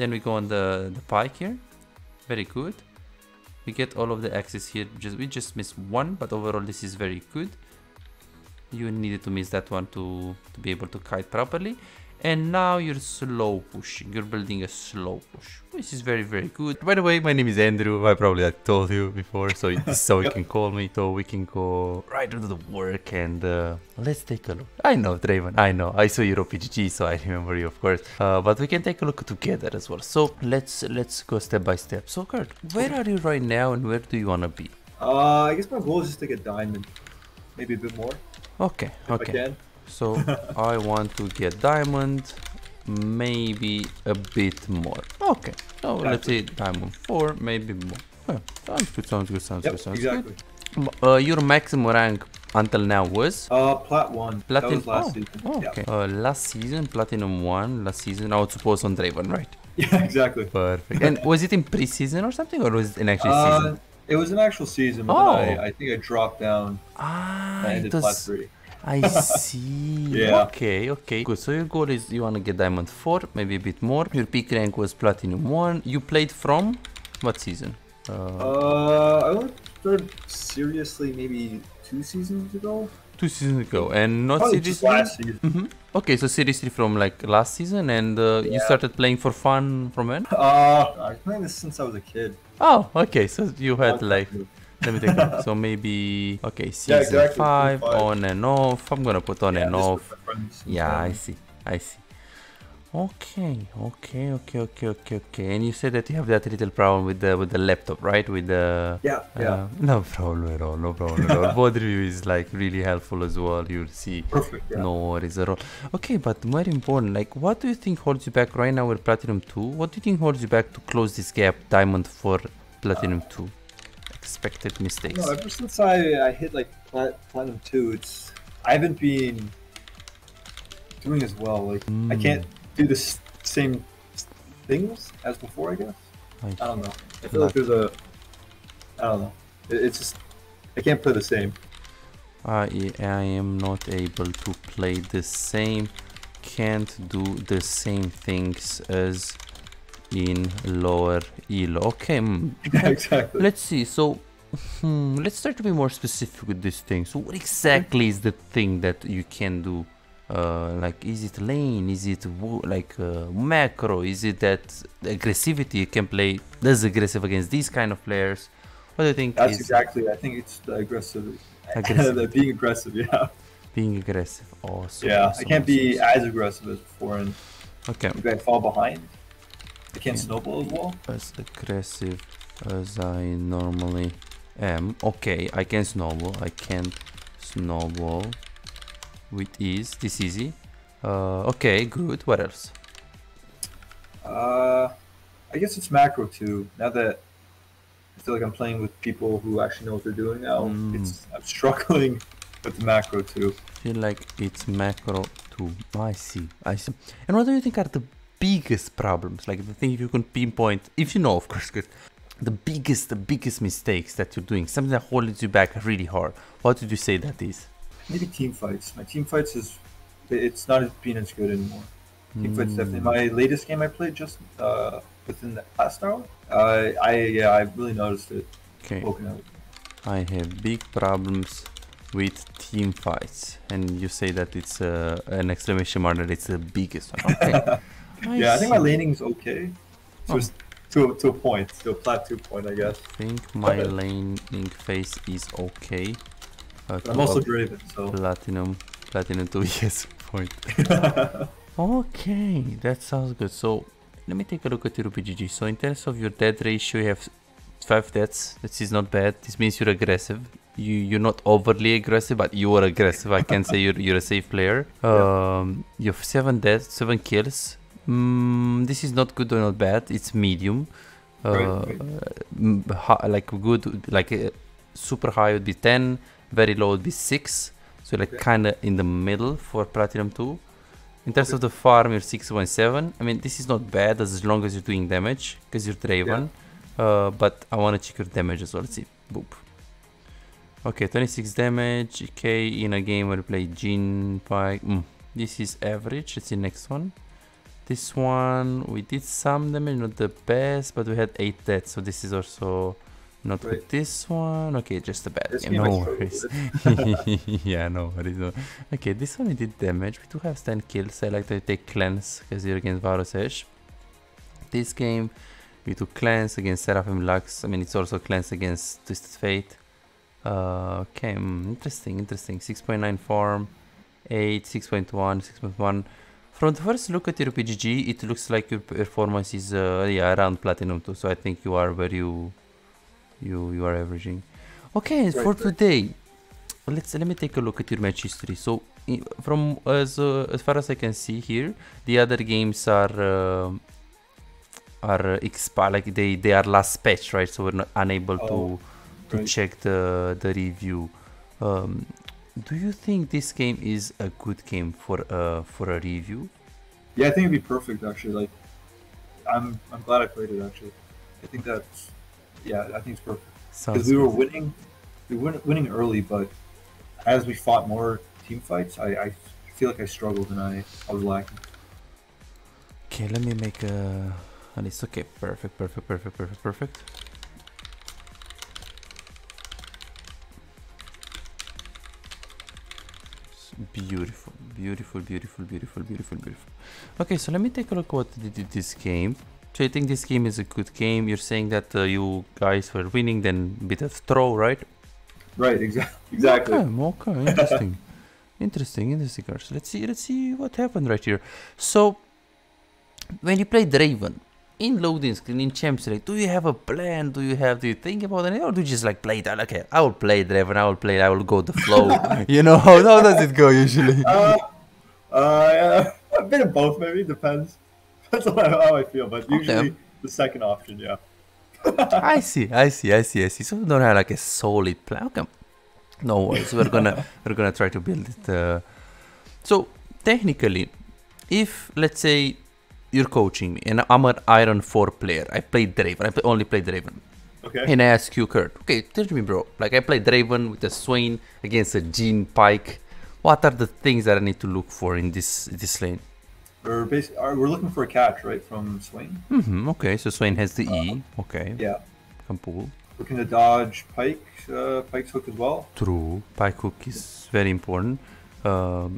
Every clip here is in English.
Then we go on the pike here. Very good. We get all of the axes here. We just missed one, but overall this is very good. You needed to miss that one to be able to kite properly. And now you're slow pushing. You're building a slow push, which is very, very good. By the way, my name is Andrew. I probably told you before, so this is how you can call me. So we can go right into the work and let's take a look. I know, Draven, I know. I saw your PGG, so I remember you, of course. But we can take a look together as well. So let's go step by step. So Kurt, where are you right now and where do you want to be? I guess my goal is just to get diamond. Maybe a bit more. Okay, if I can. So I want to get diamond, maybe a bit more. Okay, so let's say diamond 4, maybe more. Oh, sounds good. Exactly. Good. Your maximum rank until now was? Plat 1. That was last season. Oh, okay. Yeah. Last season, Platinum 1. Last season, I would suppose on Draven, right? Yeah, exactly. Perfect. And was it in pre-season or something, or was it in actual season? It was an actual season, but then I think I dropped down. I ended Plat 3. I see. Yeah. Okay. Good. So your goal is you want to get diamond 4, maybe a bit more. Your peak rank was platinum 1. You played from what season? I only started seriously maybe 2 seasons ago. 2 seasons ago, and not probably seriously. Last season. Okay, so seriously from like last season, and you started playing for fun from when? I've been playing this since I was a kid. Oh, okay. So you had like. Let me take a look. So maybe, okay, season 5, on and off. I'm gonna put on and off. Yeah, I see. Okay. And you said that you have that little problem with the laptop, right? With the no problem at all. VOD review is like really helpful as well. You'll see. Perfect. Yeah. No worries at all. Okay, but more important, like, what do you think holds you back right now with Platinum 2? What do you think holds you back to close this gap, Diamond 4, Platinum 2? Expected mistakes. No, ever since I hit like Platinum 2, I haven't been doing as well. Like I can't do the same things as before, I guess. I don't know. I feel like there's I don't know. It's just I can't play the same. I am not able to play the same. Can't do the same things as in lower elo. Okay. Exactly. Let's see. So let's start to be more specific with this thing. So what exactly is the thing that you can do? Like, is it lane? Is it like macro? Is it that aggressivity you can play this aggressive against these kind of players? What do you think? That's exactly. I think it's the aggressive. Being aggressive, yeah. Being aggressive. Awesome. Yeah, awesome, I can't be as aggressive as before, and if I fall behind, I can't snowball as well. As aggressive as I normally am. Okay, I can snowball. I can snowball with ease. This easy. Okay, good. What else? I guess it's macro too. Now that I feel like I'm playing with people who actually know what they're doing now, I'm struggling with the macro too. Feel like it's macro too. I see. And what do you think are the biggest problems, like the thing you can pinpoint, if you know, of course, good, the biggest mistakes that you're doing, something that holds you back really hard? What did you say that is? Maybe team fights. My team fights it's not being as good anymore. Team fights definitely. My latest game I played just within the last hour, I really noticed it. Okay. I have big problems with team fights, and you say that it's an exclamation mark that it's the biggest one. Okay. I think my laning's okay. Just to a point, to a plateau point, I guess. I think my laning phase is okay. I'm also Draven, so platinum 2 yes point. Okay, that sounds good. So let me take a look at your PGG. So in terms of your death ratio, you have 5 deaths. This is not bad. This means you're aggressive. You're not overly aggressive, but you are aggressive. I can say you're a safe player. You have 7 deaths, 7 kills. This is not good or not bad. It's medium. Like good, like super high would be 10. Very low would be 6. So like kind of in the middle for Platinum 2. In terms of the farm, you're 6.7. I mean, this is not bad as long as you're doing damage, because you're Draven. But I want to check your damage as well. Let's see. Boop. Okay, 26 damage. Okay, in a game where you play Jin, Pike. This is average. Let's see next one. This one, we did some damage, not the best, but we had 8 deaths, so this is also not with this one. Okay, just a bad game, no worries. Yeah, no worries. No. Okay, this one we did damage. We do have 10 kills. I like to take cleanse because you're against Varus. This game, we took cleanse against Seraphim Lux. I mean, it's also cleanse against Twisted Fate. Okay, interesting. 6.9 farm, 8, 6.1, 6.1. From the first look at your PGG, it looks like your performance is around Platinum 2. So I think you are where you are averaging. Okay, for today, let me take a look at your match history. So from as far as I can see here, the other games are expired, like they are last patch, right? So we're not unable to check the review. Do you think this game is a good game for a review? Yeah, I think it'd be perfect actually. Like, I'm glad I played it actually. I think that's I think it's perfect. Because we were winning early, but as we fought more team fights, I feel like I struggled and I was lacking. Okay, let me make a list. Okay, perfect. Beautiful. Okay, so let me take a look what they did this game. So you think this game is a good game? You're saying that you guys were winning, then a bit of throw, right? Right, exactly. Okay, interesting. Guys. Let's see what happened right here. So when you play Draven in loading screen in champ select, do you have a plan? Do you think about it, or do you just like play that? Okay, I will play Draven. I will go the flow. You know, how does it go usually? A bit of both, maybe. Depends on how I feel, but usually the second option, yeah. I see. So we don't have like a solid plan. Okay, no worries. We're gonna try to build it. So technically, if let's say you're coaching me and I'm an Iron 4 player, I play Draven. Only play Draven. Okay. And I ask you, Kurt, okay, tell me, bro. Like I play Draven with a Swain against a Jhin Pike. What are the things that I need to look for in this lane? We're looking for a catch, right, from Swain. Okay, so Swain has the E. Okay. Yeah. Can pull. Looking to dodge Pike's hook as well. True. Pike hook is very important.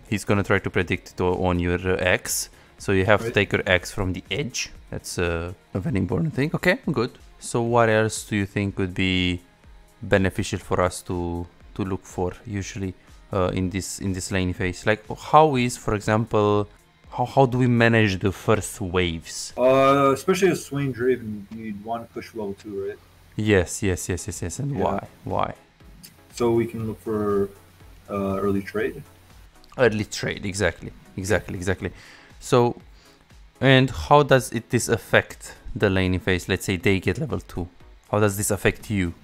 He's gonna try to predict on your X. So you have to take your X from the edge. That's a very important thing. Okay, good. So what else do you think would be beneficial for us to look for usually in this lane phase? Like how is, for example, how do we manage the first waves? Especially as Swain Draven, you'd want to push level 2, right? Yes. And why? So we can look for early trade. Early trade, exactly. So, and how does this affect the laning phase? Let's say they get level 2. How does this affect you?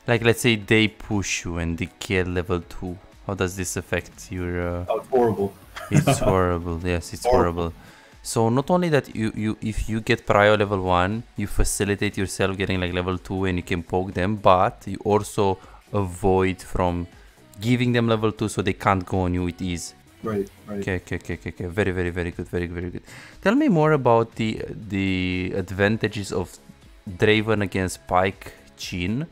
Like let's say they push you and they get level 2. How does this affect your? Oh, it's horrible. It's horrible. Yes, it's horrible. So not only that you if you get prior level 1, you facilitate yourself getting like level 2 and you can poke them, but you also avoid from giving them level 2 so they can't go on you with ease. Right. Okay. Very good. Tell me more about the advantages of Draven against Pike Jhin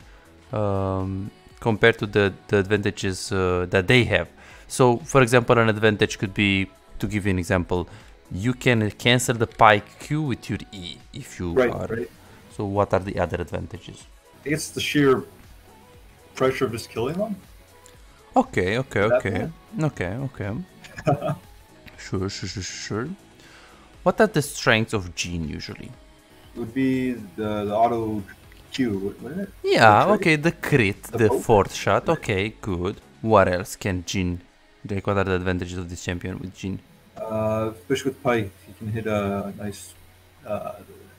compared to the advantages that they have. So, for example, an advantage could be, to give you an example, you can cancel the Pike Q with your E if you are. Right. So, what are the other advantages? I guess the sheer pressure of just killing them. Okay. Sure. What are the strengths of Jhin usually? It would be the auto Q, wouldn't it? Yeah, okay, the crit, the fourth shot. Okay, good. What else can Jhin? Like, what are the advantages of this champion with Jhin? Especially with Pike, he can hit a nice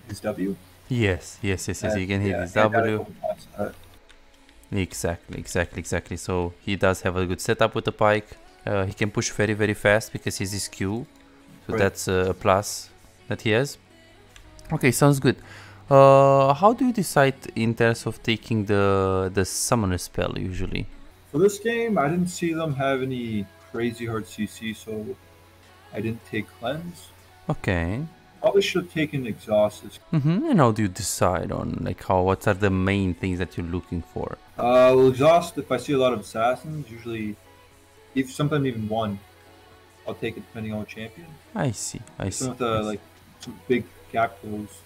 his W. Yes. He can hit his W. Exactly. So he does have a good setup with the Pike. He can push very, very fast because he's his Q. So that's a plus that he has. Okay, sounds good. How do you decide in terms of taking the summoner spell usually? For this game, I didn't see them have any crazy hard CC, so I didn't take cleanse. Okay. Probably should have taken exhaust. And how do you decide on like what are the main things that you're looking for? Well, exhaust. If I see a lot of assassins, usually, if sometimes even one, I'll take it depending on what champion. I see. I see. Some with like some big gap close,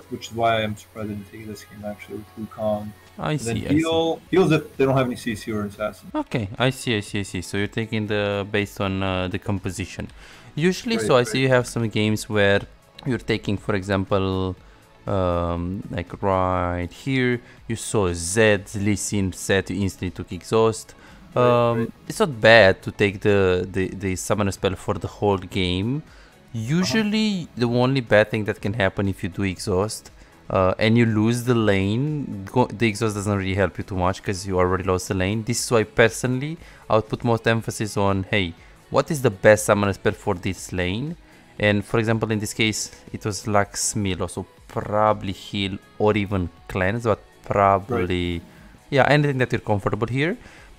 which is why I'm surprised I didn't take this game actually with Wukong. I And then see. I see. heals if they don't have any CC or assassin. Okay, I see, I see, I see. So you're taking the based on the composition. Usually, Right, so I right. see you have some games where you're taking, for example, like right here, you saw Zed, Lee Sin, set, you instantly took exhaust. Right. It's not bad to take the summoner spell for the whole game. Usually, the only bad thing that can happen if you do exhaust and you lose the lane, the exhaust doesn't really help you too much because you already lost the lane. This is why personally I would put most emphasis on, hey, what is the best summoner spell for this lane? And for example, in this case, it was Lux Milo, so probably heal or even cleanse, but probably, yeah, anything that you're comfortable here.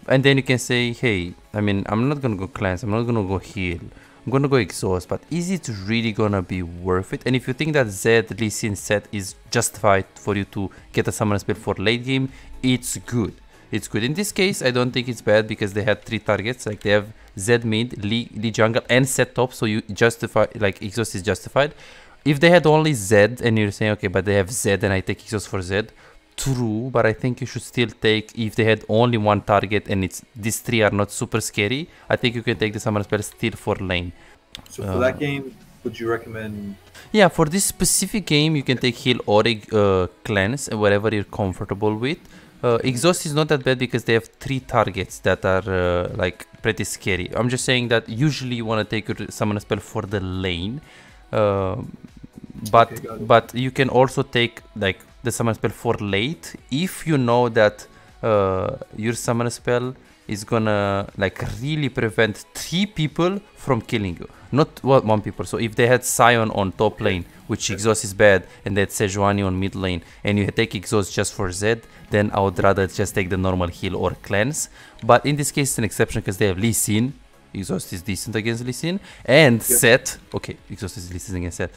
And then you can say, hey, I mean, I'm not gonna go cleanse, I'm not gonna go heal, I'm gonna go exhaust, but is it really gonna be worth it? And if you think that Zed Lee Sin set is justified for you to get a summon spell for late game, it's good. It's good. In this case, I don't think it's bad because they had 3 targets. Like they have Zed mid, Lee jungle, and set top, so you justify, like exhaust is justified. If they had only Zed and you're saying, okay, but they have Zed and I take exhaust for Zed, true, but I think you should still take, if they had only 1 target and it's these 3 are not super scary, I think you can take the summon spell still for lane. So for that game, would you recommend? Yeah, for this specific game, you can take heal or cleanse, whatever you're comfortable with. Exhaust is not that bad because they have 3 targets that are like pretty scary. I'm just saying that usually you want to take your summon spell for the lane, but you can also take like the summon spell for late if you know that your summon spell is gonna like really prevent 3 people from killing you, not 1 people. So if they had Sion on top lane, which exhaust is bad, and they had Sejuani on mid lane, and you take exhaust just for Zed, then I would rather just take the normal heal or cleanse. But in this case, it's an exception because they have Lee Sin. Exhaust is decent against Lee Sin, and Set. Okay, exhaust is decent against Set.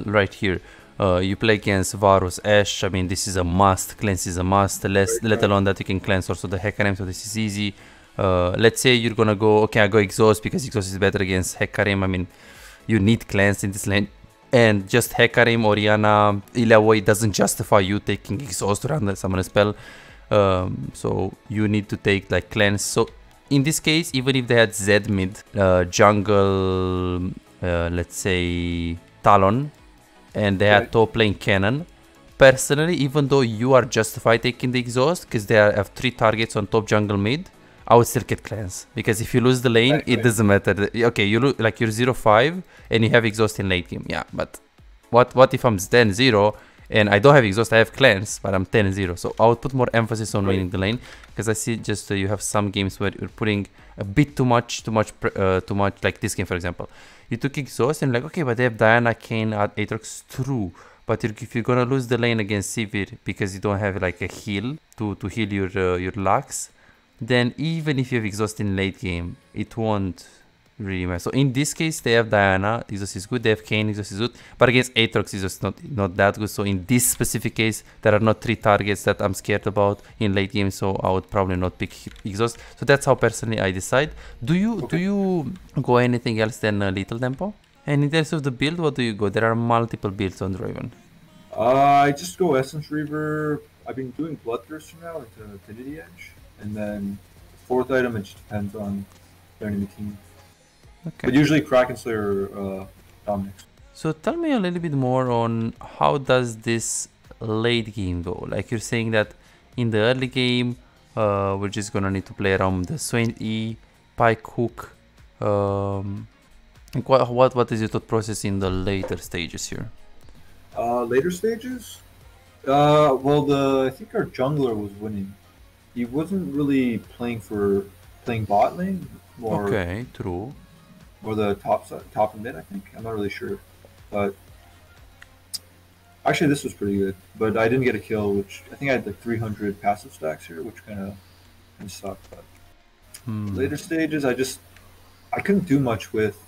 Right here. You play against Varus, Ashe. I mean, this is a must. Cleanse is a must. Let alone that you can cleanse also the Hecarim, so this is easy. Let's say you're gonna go, okay, I go exhaust because exhaust is better against Hecarim. I mean, you need cleanse in this lane. And just Hecarim, Orianna, Illaoi doesn't justify you taking exhaust around the summon spell. So you need to take like cleanse. So in this case, even if they had Zed mid, jungle, let's say Talon, and they had top lane Cannon, personally, even though you are justified taking the exhaust because they have 3 targets on top jungle mid, I would still get cleanse, because if you lose the lane, it doesn't matter. Okay, you look like you're 0-5 and you have exhaust in late game, yeah, but what if I'm 10-0 and I don't have exhaust, I have cleanse, but I'm 10-0. So I would put more emphasis on winning the lane, because I see just you have some games where you're putting a bit too much, like this game for example. You took exhaust and like, okay, but they have Diana, Kayn, Aatrox, true. But if you're gonna lose the lane against Sivir because you don't have like a heal to heal your Lux, then even if you have exhaust in late game, it won't really matter. So in this case, they have Diana, exhaust is good. They have Kayn, exhaust is good. But against Aatrox, exhaust not that good. So in this specific case, there are not 3 targets that I'm scared about in late game. So I would probably not pick exhaust. So that's how personally I decide. Do you go anything else than Lethal Tempo? And in terms of the build, what do you go? There are multiple builds on Draven. I just go Essence Reaver. I've been doing Bloodthirster now into Affinity Edge. And then 4th item, it just depends on the enemy team. Okay. But usually Kraken Slayer dominates. So tell me a little bit more on how does this late game go? Like you're saying that in the early game, we're just gonna need to play around the Swain E, Pike Hook. What is your thought process in the later stages here? Later stages? Well, I think our jungler was winning. He wasn't really playing bot lane. More, okay, true. Or the top and mid, I think. I'm not really sure, but actually this was pretty good. But I didn't get a kill, which I think I had like 300 passive stacks here, which kind of sucked. But later stages, I couldn't do much with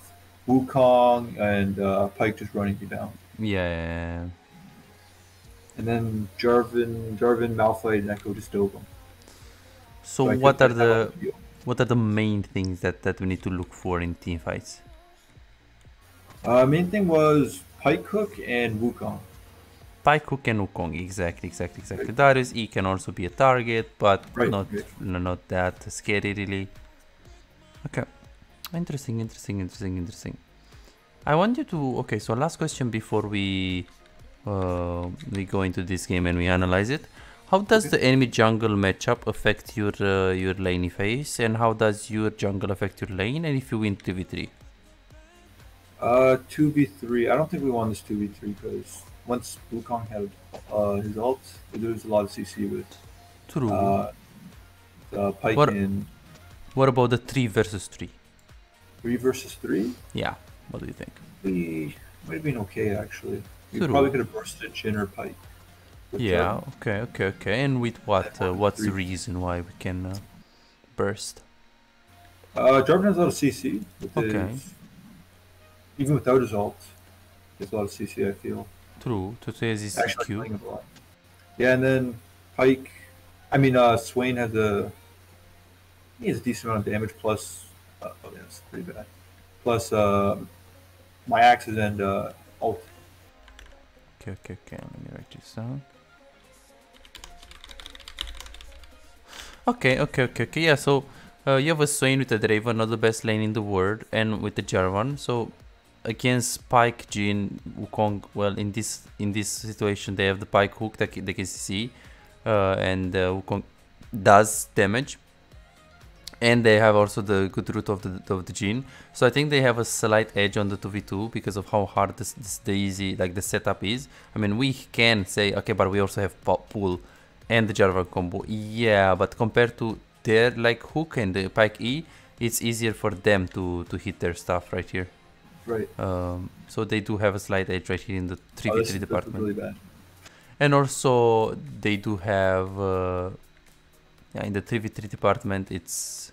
Wukong and Pike just running you down. Yeah. And then Jarvan, Malphite, and Echo just dove him. So I what kept are that on the field. what are the main things that we need to look for in team fights? Main thing was Pike Hook and Wukong. Pike, Hook, and Wukong. Exactly. Darius E can also be a target, but Right. not that scary really. Okay. Interesting. I want you to... Okay, so last question before we go into this game and we analyze it. How does the enemy jungle matchup affect your laney phase, and how does your jungle affect your lane, and if you win 3v3? 2v3. I don't think we won this 2v3 because once Wukong had his ult, there was a lot of CC with True. Pike What- and What about the 3 versus 3? 3 versus 3. Yeah, what do you think? We might have been okay actually. We True. probably could have bursted Jhin or Pike. with Yeah, Jarvan. okay. And with what? Yeah, What's the 3. reason why we can burst? Jarvan has a lot of CC. With Okay. even without his ult, he has a lot of CC. I feel. True. To say this Actually, Q. playing him a lot. Yeah, and then Pike. Swain has he has a decent amount of damage plus. Oh yeah, that's pretty bad. Plus my axes and ult. Okay. Let me write this down. Okay. Yeah, so you have a Swain with a Draven, not the best lane in the world, and with the Jarvan. So against Pike, Jhin, Wukong, well, in this situation, they have the Pike hook that they can see, and Wukong does damage, and they have also the good root of the Jhin. So I think they have a slight edge on the 2v2 because of how hard the setup is. I mean, we can say okay, but we also have pool and the Jarvan combo. Yeah, but compared to their hook and the Pike E, it's easier for them to hit their stuff right here. Right. So they do have a slight edge right here in the 3v3 department. Really bad. And also they do have in the 3v3 department it's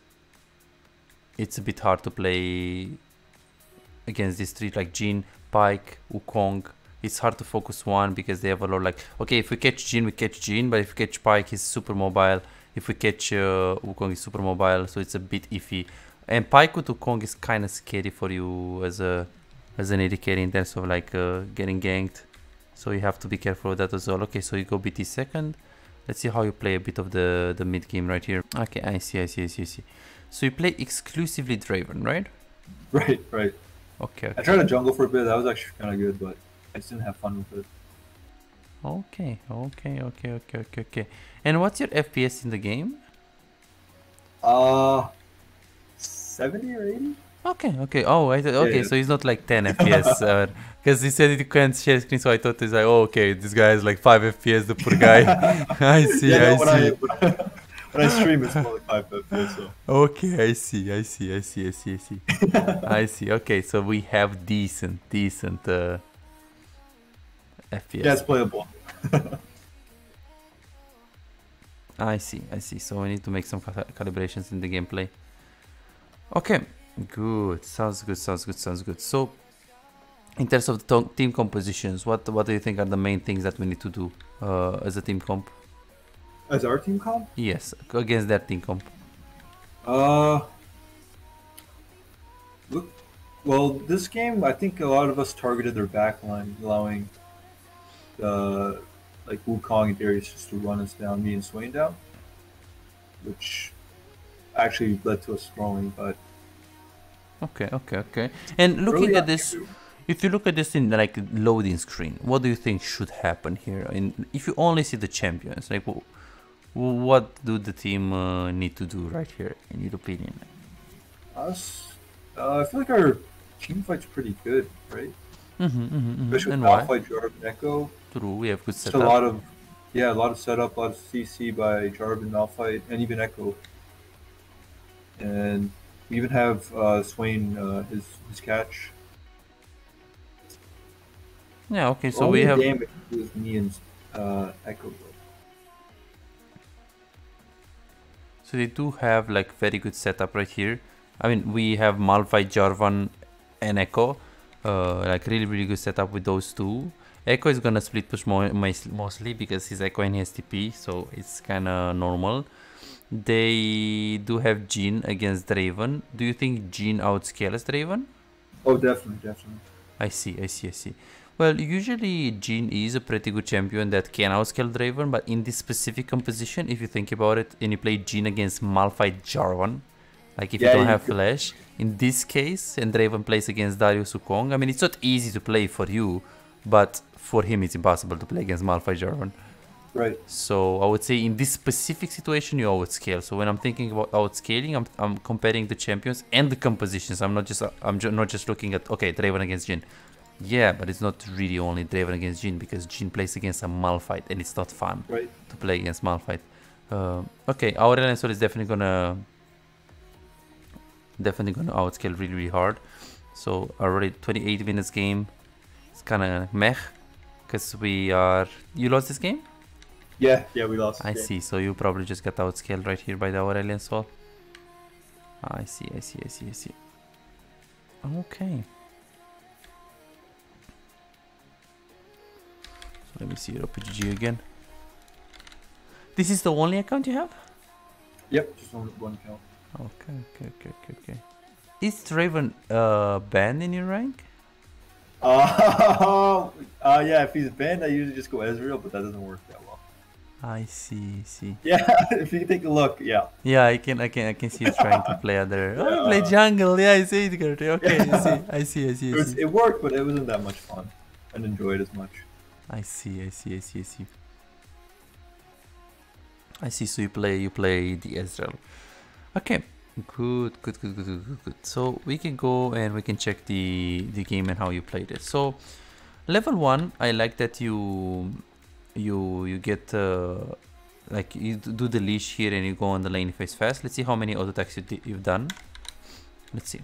a bit hard to play against these three like Jhin, Pike, Wukong. It's hard to focus one because they have a lot okay, if we catch Jhin, we catch Jhin, but if we catch Pike, he's super mobile. If we catch Wukong, he's super mobile, so it's a bit iffy. And Pike with Wukong is kind of scary for you as an AD carry in terms of getting ganked. So you have to be careful with that as well. Okay, so you go BT second. Let's see how you play a bit of the mid game right here. Okay, I see. So you play exclusively Draven, right? Right. Okay. I tried to jungle for a bit. That was actually kind of good, but I just didn't have fun with it. Okay. And what's your FPS in the game? 70 or 80? Okay. Oh, I thought, okay, Yeah. so he's not like 10 FPS. Because he said he can't share screen, so I thought he's like, oh, okay, this guy is like 5 FPS, the poor guy. I see. When I stream, it's more like 5 FPS. So. Okay, I see. I see. Okay, so we have decent FPS. Yeah, it's playable. I see. So we need to make some calibrations in the gameplay. Okay, good. Sounds good. So, in terms of the team compositions, what do you think are the main things that we need to do as a team comp? As our team comp? Yes, against that team comp. Look, well, this game, I think a lot of us targeted their backline, allowing Wukong and Darius just to run us down, me and Swain down, which actually led to us throwing, but... Okay. And looking at this, true. if you look at this in loading screen, what do you think should happen here? And if you only see the champions, what do the team need to do right here, in your opinion? I feel like our team fight's pretty good, right? Especially And with why? Malphite, Jarvan, Echo. True, we have good Just a setup. lot of setup, a lot of CC by Jarvan, Malphite, and even Echo. And we even have Swain, his catch. Yeah, okay, so Only we have... damage with me and Echo. Though. So they do have very good setup right here. I mean, we have Malphite, Jarvan, and Echo. Like really good setup with those two. Echo is gonna split push mostly because he's Echo and he has TP, so it's kinda normal. They do have Jhin against Draven. Do you think Jhin outscales Draven? Oh, definitely. I see. Well, usually Jhin is a pretty good champion that can outscale Draven, but in this specific composition, if you think about it, and you play Jhin against Malphite Jarvan, like if you don't have flash, in this case, and Draven plays against Darius Wukong, I mean, it's not easy to play for you, but for him it's impossible to play against Malphite Jarvan. Right. So I would say in this specific situation, you outscale. So when I'm thinking about outscaling, I'm comparing the champions and the compositions. I'm not just looking at, okay, Draven against Jhin. Yeah, but it's not really only Draven against Jhin, because Jhin plays against a Malphite and it's not fun to play against Malphite. Okay, our Lensor is definitely gonna outscale really hard. So already 28 minutes game. It's kind of meh because you lost this game. Yeah, we lost. I see. So you probably just got outscaled right here by the Aurelion Sol. I see. Okay. So let me see your OPGG again. This is the only account you have? Yep, just one account. Okay. Is Draven banned in your rank? Yeah, if he's banned, I usually just go Ezreal, but that doesn't work that well. I see. Yeah, if you take a look, yeah. Yeah, I can see you trying to play other. Oh, play jungle. Yeah, I see it. Okay, yeah. I see. It worked, but it wasn't that much fun. I didn't enjoy it as much. I see. So you play the Ezreal. Okay. Good. So we can go and we can check the game and how you played it. So level 1, I like that you get like you do the leash here and you go on the lane phase fast. Let's see how many auto attacks you've done. Let's see.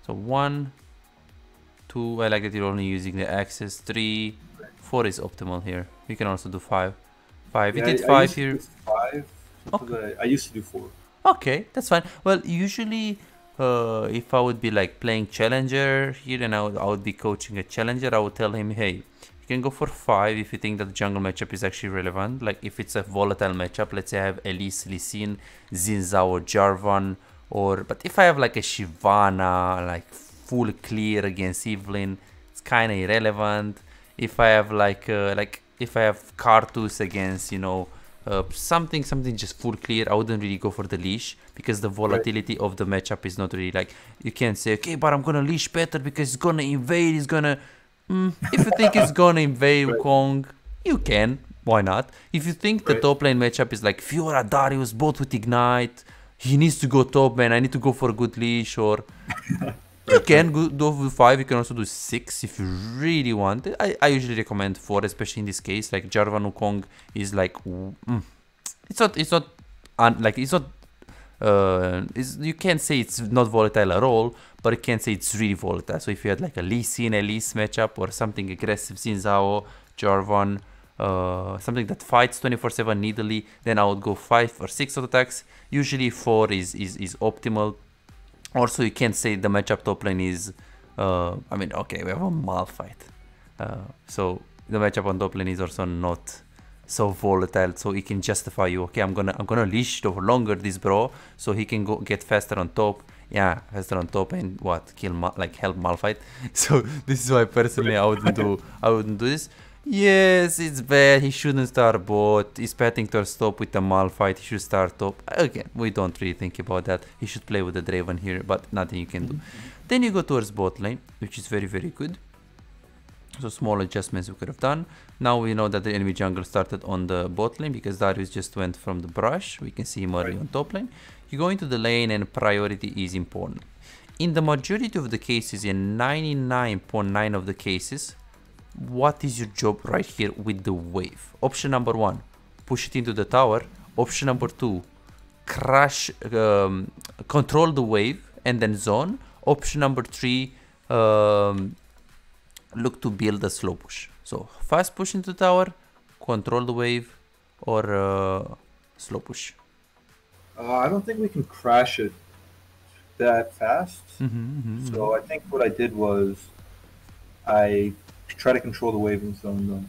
So 1, 2, I like that you're only using the axes. 3, 4 is optimal here. You can also do 5. You did 5 here. 5. Okay. I used to do 4. Okay, that's fine. Well, usually if I would be like playing challenger here and I would be coaching a challenger, I would tell him, hey, you can go for 5 if you think that the jungle matchup is actually relevant. Like if it's a volatile matchup, let's say I have Elise, Lee Sin, Xin Zhao, or Jarvan, but if I have like a Shyvana, like full clear against Evelyn, it's kind of irrelevant. If I have if I have Karthus against, something just full clear, I wouldn't really go for the leash because the volatility of the matchup is not really like, you can't say, okay, but I'm gonna leash better because it's gonna invade, if you think it's gonna invade Wukong, you can, why not? If you think the top lane matchup is like Fiora, Darius, both with Ignite, he needs to go top, man, I need to go for a good leash, or you can go with 5, you can also do 6 if you really want it. I usually recommend 4, especially in this case. Like Jarvan Wukong is like, you can't say it's not volatile at all, but you can say it's really volatile. So if you had like a Lee Sin, Elise matchup or something aggressive, Xin Zhao, Jarvan, something that fights 24/7 needily, then I would go 5 or 6 auto attacks. Usually 4 is optimal. Also, you can't say the matchup top lane is, okay, we have a Malphite. So the matchup on top lane is also not so volatile, so it can justify you, okay, I'm gonna leash it over longer, this bro, so he can go get faster on top. Yeah, faster on top and help Malphite. So this is why personally I wouldn't do this. Yes, it's bad. He shouldn't start bot. He's betting to stop with the Malphite. He should start top. Again, we don't really think about that. He should play with the Draven here, but nothing you can do. Then you go towards bot lane, which is very good. So small adjustments we could have done. Now we know that the enemy jungle started on the bot lane because Darius just went from the brush. We can see him already on top lane. You go into the lane and priority is important. In the majority of the cases, in 99.9% of the cases, what is your job right here with the wave? Option number 1, push it into the tower. Option number 2, crash, control the wave and then zone. Option number 3, look to build a slow push. So fast push into the tower, control the wave, or slow push. I don't think we can crash it that fast. Mm-hmm. So I think what I did was I try to control the wave in zone though.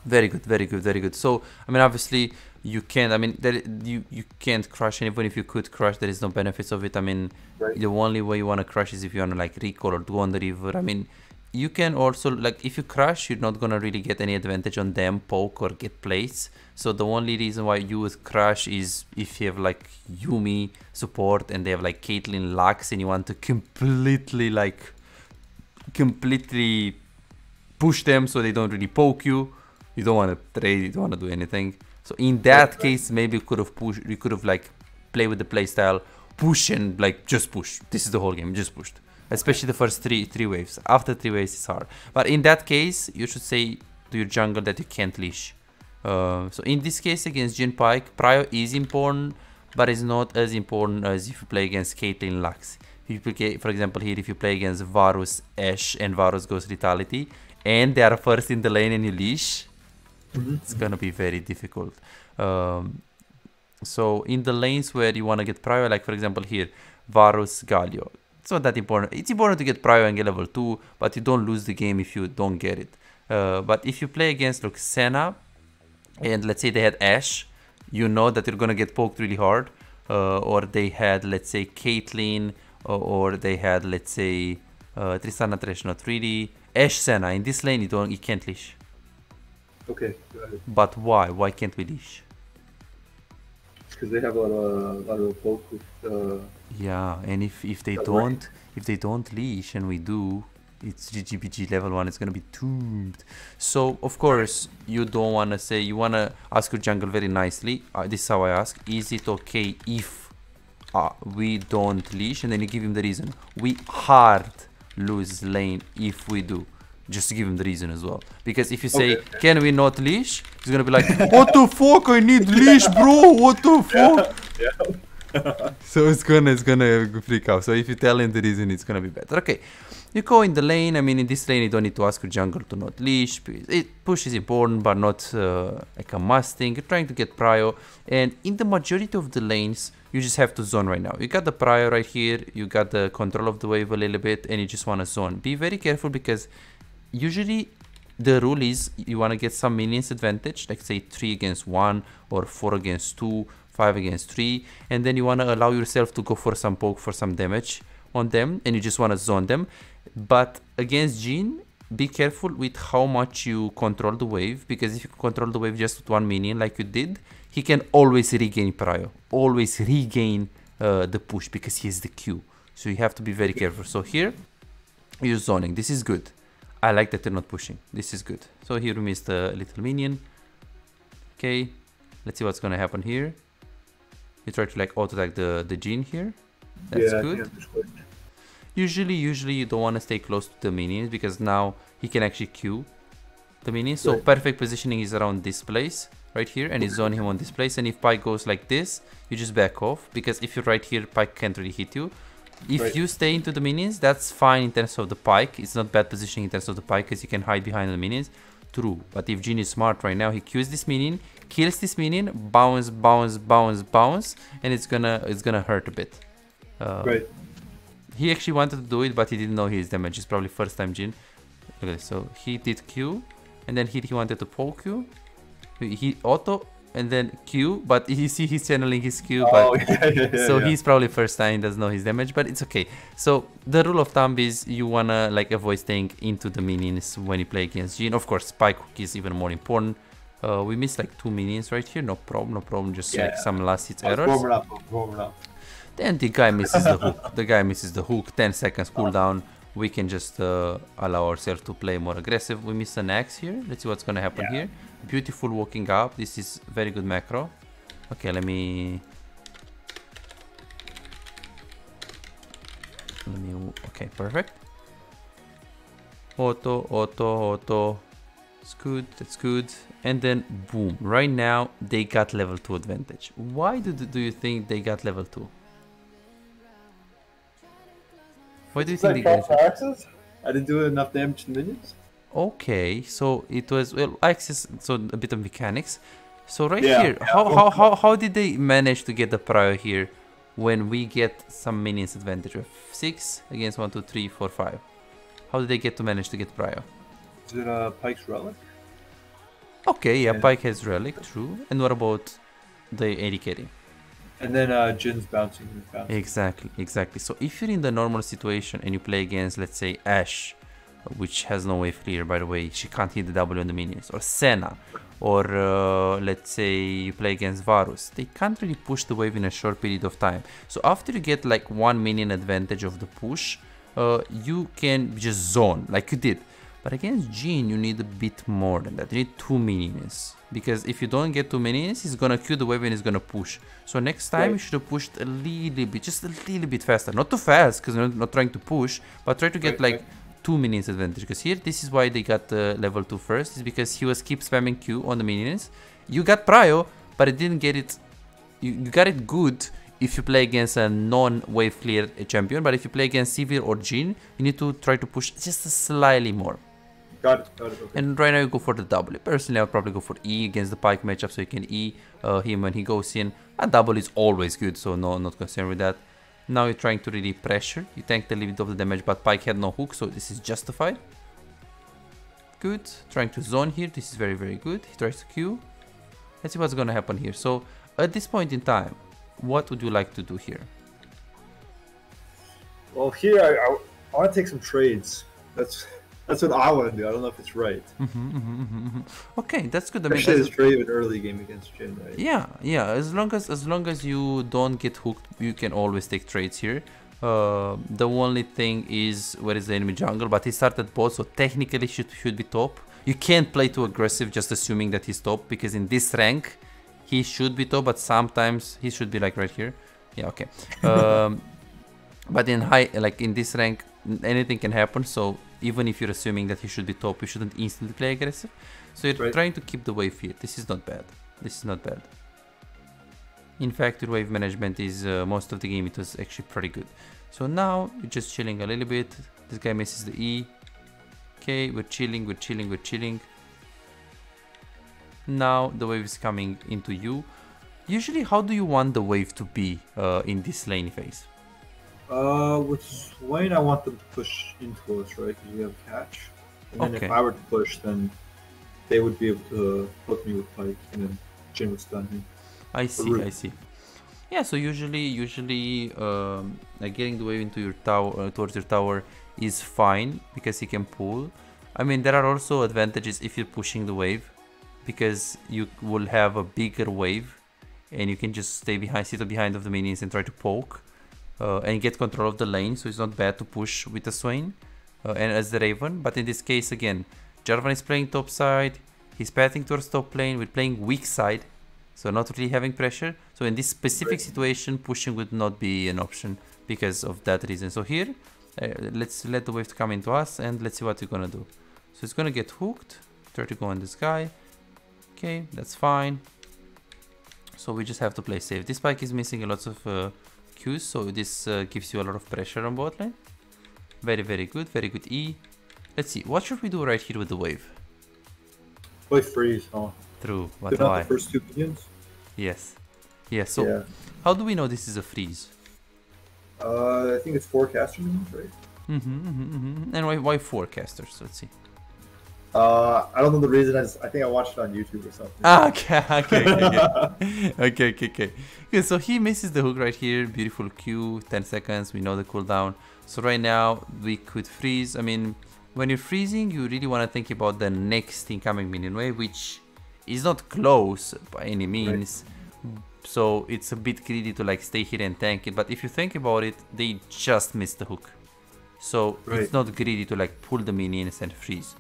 Very good, very good, very good. So, I mean, obviously, you can't. I mean, you can't crush, and even if you could crush, there is no benefits of it. I mean, Right. the only way you want to crush is if you want to like recall or do on the river. I mean, you can also like if you crush, you're not gonna really get any advantage on them, poke or get plates. So the only reason why you would crush is if you have like Yumi support and they have like Caitlyn Lux and you want to completely push them so they don't really poke you. You don't want to trade, you don't want to do anything. So in that case, maybe you could have pushed, you could have like play with the playstyle, push and like just push. This is the whole game, just pushed. Especially the first three waves. After 3 waves, it's hard. But in that case, you should say to your jungle that you can't leash. So in this case against Jhin Pike, Prio is important, but it's not as important as if you play against Caitlyn Lux. If you play, for example, here if you play against Varus Ashe and Varus goes Lethality, and they are first in the lane and you leash, it's gonna be very difficult. So in the lanes where you want to get Prio, like for example here, Varus Galio, it's not that important. It's important to get Prio and get level 2, but you don't lose the game if you don't get it. But if you play against like Senna, and let's say they had Ashe, you know that you're gonna get poked really hard. Or they had, let's say, Caitlyn, or they had, let's say, Tristana Thresh, not really. Ashe Senna, in this lane you can't leash. Okay, go ahead. But why? Why can't we leash? Because they have a lot of poke with. Yeah, and if they don't leash and we do, it's GGBG level 1, it's gonna be doomed. So of course you don't wanna say, you wanna ask your jungle very nicely. This is how I ask: is it okay if we don't leash? And then you give him the reason. We hard lose lane if we do. Just to give him the reason as well. Because if you say, can we not leash? He's gonna be like, what the fuck? I need leash, bro. What the fuck? Yeah. So it's gonna freak out. So if you tell him the reason, it's gonna be better. Okay, you go in the lane. I mean, in this lane, you don't need to ask your jungle to not leash. Push is important, but not like a must thing. You're trying to get prio, and in the majority of the lanes, you just have to zone right now. You got the prio right here. You got the control of the wave a little bit, and you just want to zone. Be very careful because usually the rule is you want to get some minions advantage, like say 3 against 1 or 4 against 2, 5 against 3, and then you want to allow yourself to go for some poke, for some damage on them, and you just want to zone them. But against Jhin, be careful with how much you control the wave, because if you control the wave just with 1 minion like you did, he can always regain prio, always regain the push, because he has the Q. So you have to be very careful. So here you're zoning. This is good. I like that they're not pushing. This is good. So here we missed a little minion. Okay, let's see what's gonna happen here. You try to like auto-attack the Jhin here. That's good. Usually you don't want to stay close to the minions, because now he can actually Q the minions. So perfect positioning is around this place right here, and you zone him on this place. And if Pike goes like this, you just back off, because if you're right here, Pike can't really hit you. If you stay into the minions, that's fine in terms of the Pike. It's not bad positioning in terms of the Pike, because you can hide behind the minions. True. But if Jhin is smart right now, he Qs this minion, kills this minion, bounce, and it's gonna hurt a bit. He actually wanted to do it, but he didn't know his damage. It's probably first time Jhin. Okay, so he did Q, and then he wanted to poke you. He auto and then Q, but you see he's channeling his Q, but so he's probably first time, doesn't know his damage, but it's okay. So the rule of thumb is you wanna like avoid staying into the minions when you play against Jhin. Of course, Spike Hook is even more important. We missed like 2 minions right here, no problem, just like some last hit errors. Then the guy misses the hook. The guy misses the hook. 10 seconds cooldown. We can just allow ourselves to play more aggressive. We missed an axe here. Let's see what's gonna happen here. Beautiful walking up. This is very good macro. Okay, let me. Okay, perfect. Auto. It's good. That's good. And then boom. Right now they got level 2 advantage. Why do you think they got level 2? Why do you think they got axes? I didn't do enough damage to minions. Okay, so it was, well, access, so a bit of mechanics. So right Yeah, here, yeah. how did they manage to get the prio here when we get some minions advantage of 6 against 1, 2, 3, 4, 5? How did they get to manage to get prio? Is it Pike's Relic? Okay, yeah, And, Pike has relic, true. And what about the AD carry? and then Jin's bouncing. Exactly, exactly. So if you're in the normal situation and you play against, let's say, Ashe, which has no wave clear, by the way, she can't hit the W on the minions, or Senna, or let's say you play against Varus, they can't really push the wave in a short period of time. So after you get like 1 minion advantage of the push, you can just zone like you did. But against Jhin, you need a bit more than that. You need 2 minions. Because if you don't get 2 minions, he's gonna Q the wave and he's gonna push. So next time you should have pushed a little bit, just a little bit faster. Not too fast, because you're not trying to push, but try to get like 2 minions advantage. Because here, this is why they got level 2 first, is because he was keep spamming Q on the minions. You got prio, but it didn't get it. You got it good if you play against a non-wave clear champion, but if you play against Sivir or Jhin, you need to try to push just slightly more. Got it, okay. And right now you go for the W. Personally, I'll probably go for E against the Pike matchup, so you can E him when he goes in. A double is always good, so no, not concerned with that. Now you're trying to really pressure. You tank a little bit of the damage, but Pike had no hook, so this is justified. Good. Trying to zone here. This is very, very good. He tries to Q. Let's see what's going to happen here. So at this point in time, what would you like to do here? Well, here I want to take some trades. That's what I want to do. I don't know if it's right. Okay, that's good. I mean, this Draven early game against Jhin, right? Yeah. As long as you don't get hooked, you can always take trades here. The only thing is where is the enemy jungle, but he started bot, so technically should be top. You can't play too aggressive just assuming that he's top, because in this rank he should be top, but sometimes he should be like right here. Yeah, okay. But in high, like in this rank, anything can happen. So even if you're assuming that he should be top, you shouldn't instantly play aggressive. So you're trying to keep the wave here. This is not bad. This is not bad. In fact, your wave management is most of the game it was actually pretty good. So now you're just chilling a little bit. This guy misses the E. Okay, we're chilling. Now the wave is coming into you. Usually, how do you want the wave to be in this lane phase? With lane I want them to push into us, right? Because we have catch. And then if I were to push, then they would be able to hook me with Pike, and then Jhin would stun me. I see. Yeah, so usually getting the wave into your tower, towards your tower is fine, because he can pull. I mean, there are also advantages if you're pushing the wave, because you will have a bigger wave, and you can just sit behind of the minions and try to poke. And get control of the lane, so it's not bad to push with the Swain and as the Raven. But in this case, again, Jarvan is playing top side, he's pathing towards top lane, we're playing weak side, so not really having pressure. So in this specific situation, pushing would not be an option because of that reason. So here, let's let the wave come into us, and let's see what we're gonna do. So it's gonna get hooked, try to go on this guy. Okay, that's fine. So we just have to play safe. This Pike is missing a lot of Qs, so this gives you a lot of pressure on bot lane. Very, very good E. Let's see, what should we do right here with the wave? Play freeze, huh? True, but why? Not the first 2 minions? Yes. So how do we know this is a freeze? I think it's 4 caster minions, right? And why 4 casters? Let's see. I don't know the reason. I think I watched it on YouTube or something. Okay, so he misses the hook right here. Beautiful Q, 10 seconds. We know the cooldown. So right now we could freeze. I mean, when you're freezing, you really want to think about the next incoming minion wave, which is not close by any means. So it's a bit greedy to like stay here and tank it. But if you think about it, they just missed the hook. So it's not greedy to like pull the minions and freeze.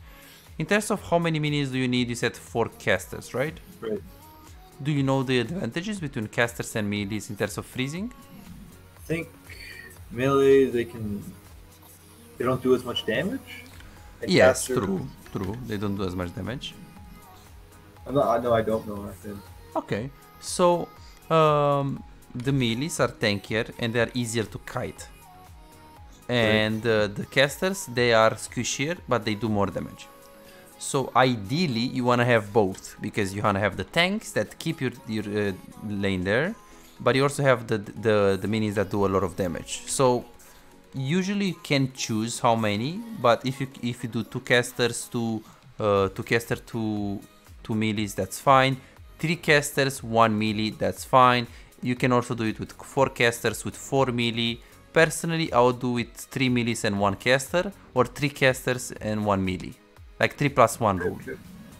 In terms of how many minions do you need, you said 4 casters, right? Right. Do you know the advantages between casters and melees in terms of freezing? I think melee, they don't do as much damage. And yes, true. They don't do as much damage. I don't know, I think. Okay, so the melees are tankier and they are easier to kite. And the casters, they are squishier, but they do more damage. So ideally you want to have both, because you want to have the tanks that keep your lane there, but you also have the minions that do a lot of damage. So usually you can choose how many, but if you do two casters, two melees, that's fine. 3 casters, 1 melee, that's fine. You can also do it with 4 casters with 4 melee. Personally, I would do it 3 melees and 1 caster, or 3 casters and 1 melee, like 3 plus 1 rule,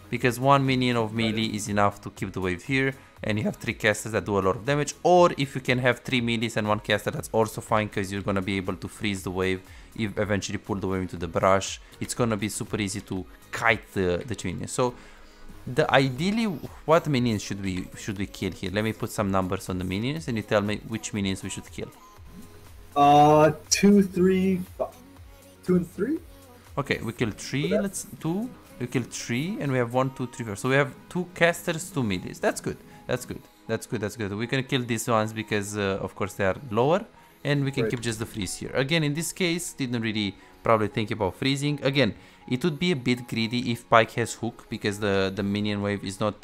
because 1 minion of melee is enough to keep the wave here, and you have 3 casters that do a lot of damage. Or if you can have 3 melees and 1 caster, that's also fine, because you're gonna be able to freeze the wave, if eventually pull the wave into the brush. It's gonna be super easy to kite the minions. So ideally, what minions should we kill here? Let me put some numbers on the minions, and you tell me which minions we should kill. 2, 3, 5. 2 and 3. Okay, we kill 3. Let's 2. We kill 3, and we have 1, 2, 3, 4. So we have 2 casters, 2 melees. That's good. That's good. That's good. That's good. We can kill these ones because, of course, they are lower, and we can keep just the freeze here. Again, in this case, didn't really probably think about freezing. Again, it would be a bit greedy if Pyke has hook, because the minion wave is not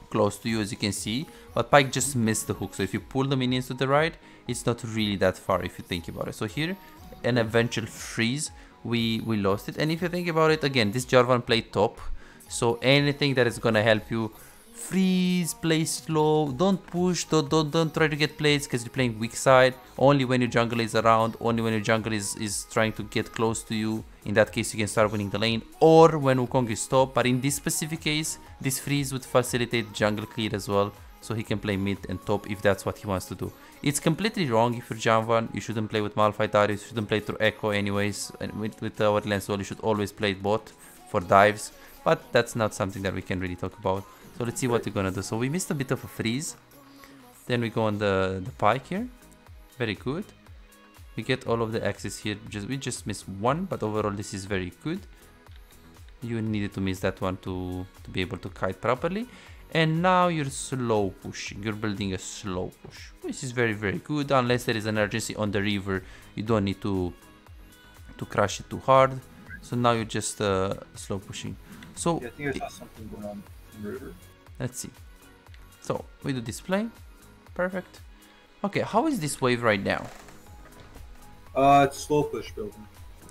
close to you, as you can see, but Pyke just missed the hook. So if you pull the minions to the right, it's not really that far if you think about it. So here, an eventual freeze, we lost it. And if you think about it, again, this Jarvan played top, so anything that is gonna help you freeze, play slow, don't push, don't try to get plays, because you're playing weak side. Only when your jungle is around, only when your jungle is trying to get close to you, in that case you can start winning the lane, or when Wukong is top. But in this specific case, this freeze would facilitate jungle clear as well, so he can play mid and top if that's what he wants to do. It's completely wrong if you're Jarvan. You shouldn't play with Malphite Darius, you shouldn't play through Echo anyways, and with our lane you should always play bot for dives, but that's not something that we can really talk about. So let's see what we're gonna do. So we missed a bit of a freeze. Then we go on the Pyke here. Very good. We get all of the axes here. We just missed 1, but overall this is very good. You needed to miss that one to be able to kite properly. And now you're slow pushing. You're building a slow push, which is very, very good. Unless there is an urgency on the river, you don't need to crush it too hard. So now you're just slow pushing. So yeah, I think I saw something going on in the river. Let's see. So we do display. Perfect. Okay, how is this wave right now? It's slow push building.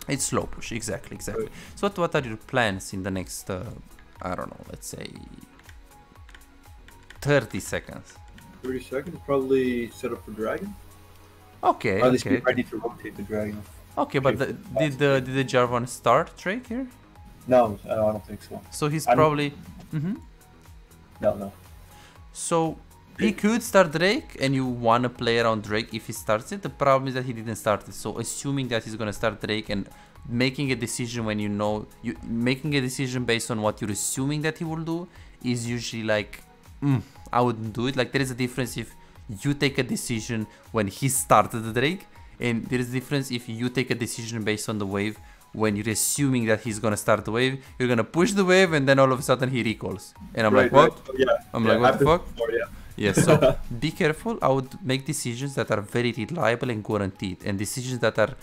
It's slow push, exactly. Right. So what are your plans in the next, I don't know, let's say 30 seconds? 30 seconds? Probably set up for dragon. Okay, or at least be ready to rotate the dragon. Okay, but did the Jarvan start Drake here? No, I don't think so. So he's probably... No. So he could start Drake, and you want to play around Drake if he starts it. The problem is that he didn't start it. So assuming that he's going to start Drake and making a decision when you know... making a decision based on what you're assuming that he will do is usually like... I wouldn't do it. Like, there is a difference if you take a decision when he started the Drake, and there is a difference if you take a decision based on the wave when you're assuming that he's gonna start the wave. You're gonna push the wave, and then all of a sudden he recalls, and I'm like, what? I'm like, what the fuck? Yes, so be careful. I would make decisions that are very reliable and guaranteed, and decisions that are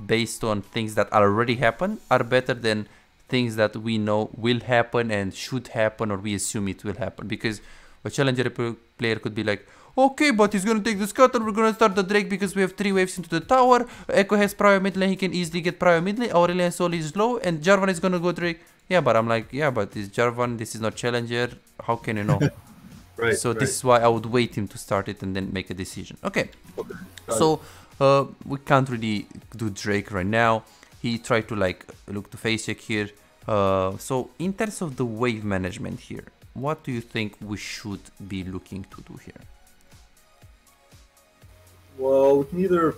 based on things that already happen are better than things that we know will happen and should happen, or we assume it will happen. Because a challenger player could be like, okay, but he's gonna take the scuttle, we're gonna start the Drake because we have 3 waves into the tower, Echo has prior mid lane, he can easily get prior mid lane, Aurelion Soul is low, and Jarvan is gonna go Drake. Yeah, but I'm like, yeah, but this Jarvan, this is not challenger, how can you know? So this is why I would wait him to start it and then make a decision. Okay. So we can't really do Drake right now. He tried to like look to face check here. So in terms of the wave management here, what do you think we should be looking to do here? Well, we can either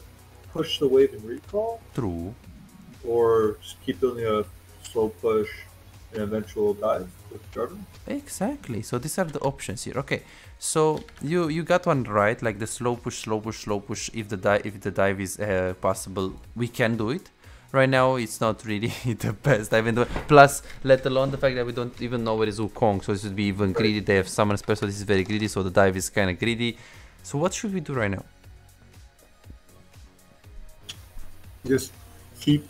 push the wave and recall. True. Or just keep building a slow push and eventual dive with Draven. Exactly. So these are the options here. Okay. So you got one right, like the slow push. If the dive is possible, we can do it. Right now, it's not really the best dive. Plus, let alone the fact that we don't even know where is Wukong, so this would be even greedy. They have summon spell, so this is very greedy. So the dive is kind of greedy. So what should we do right now? Just keep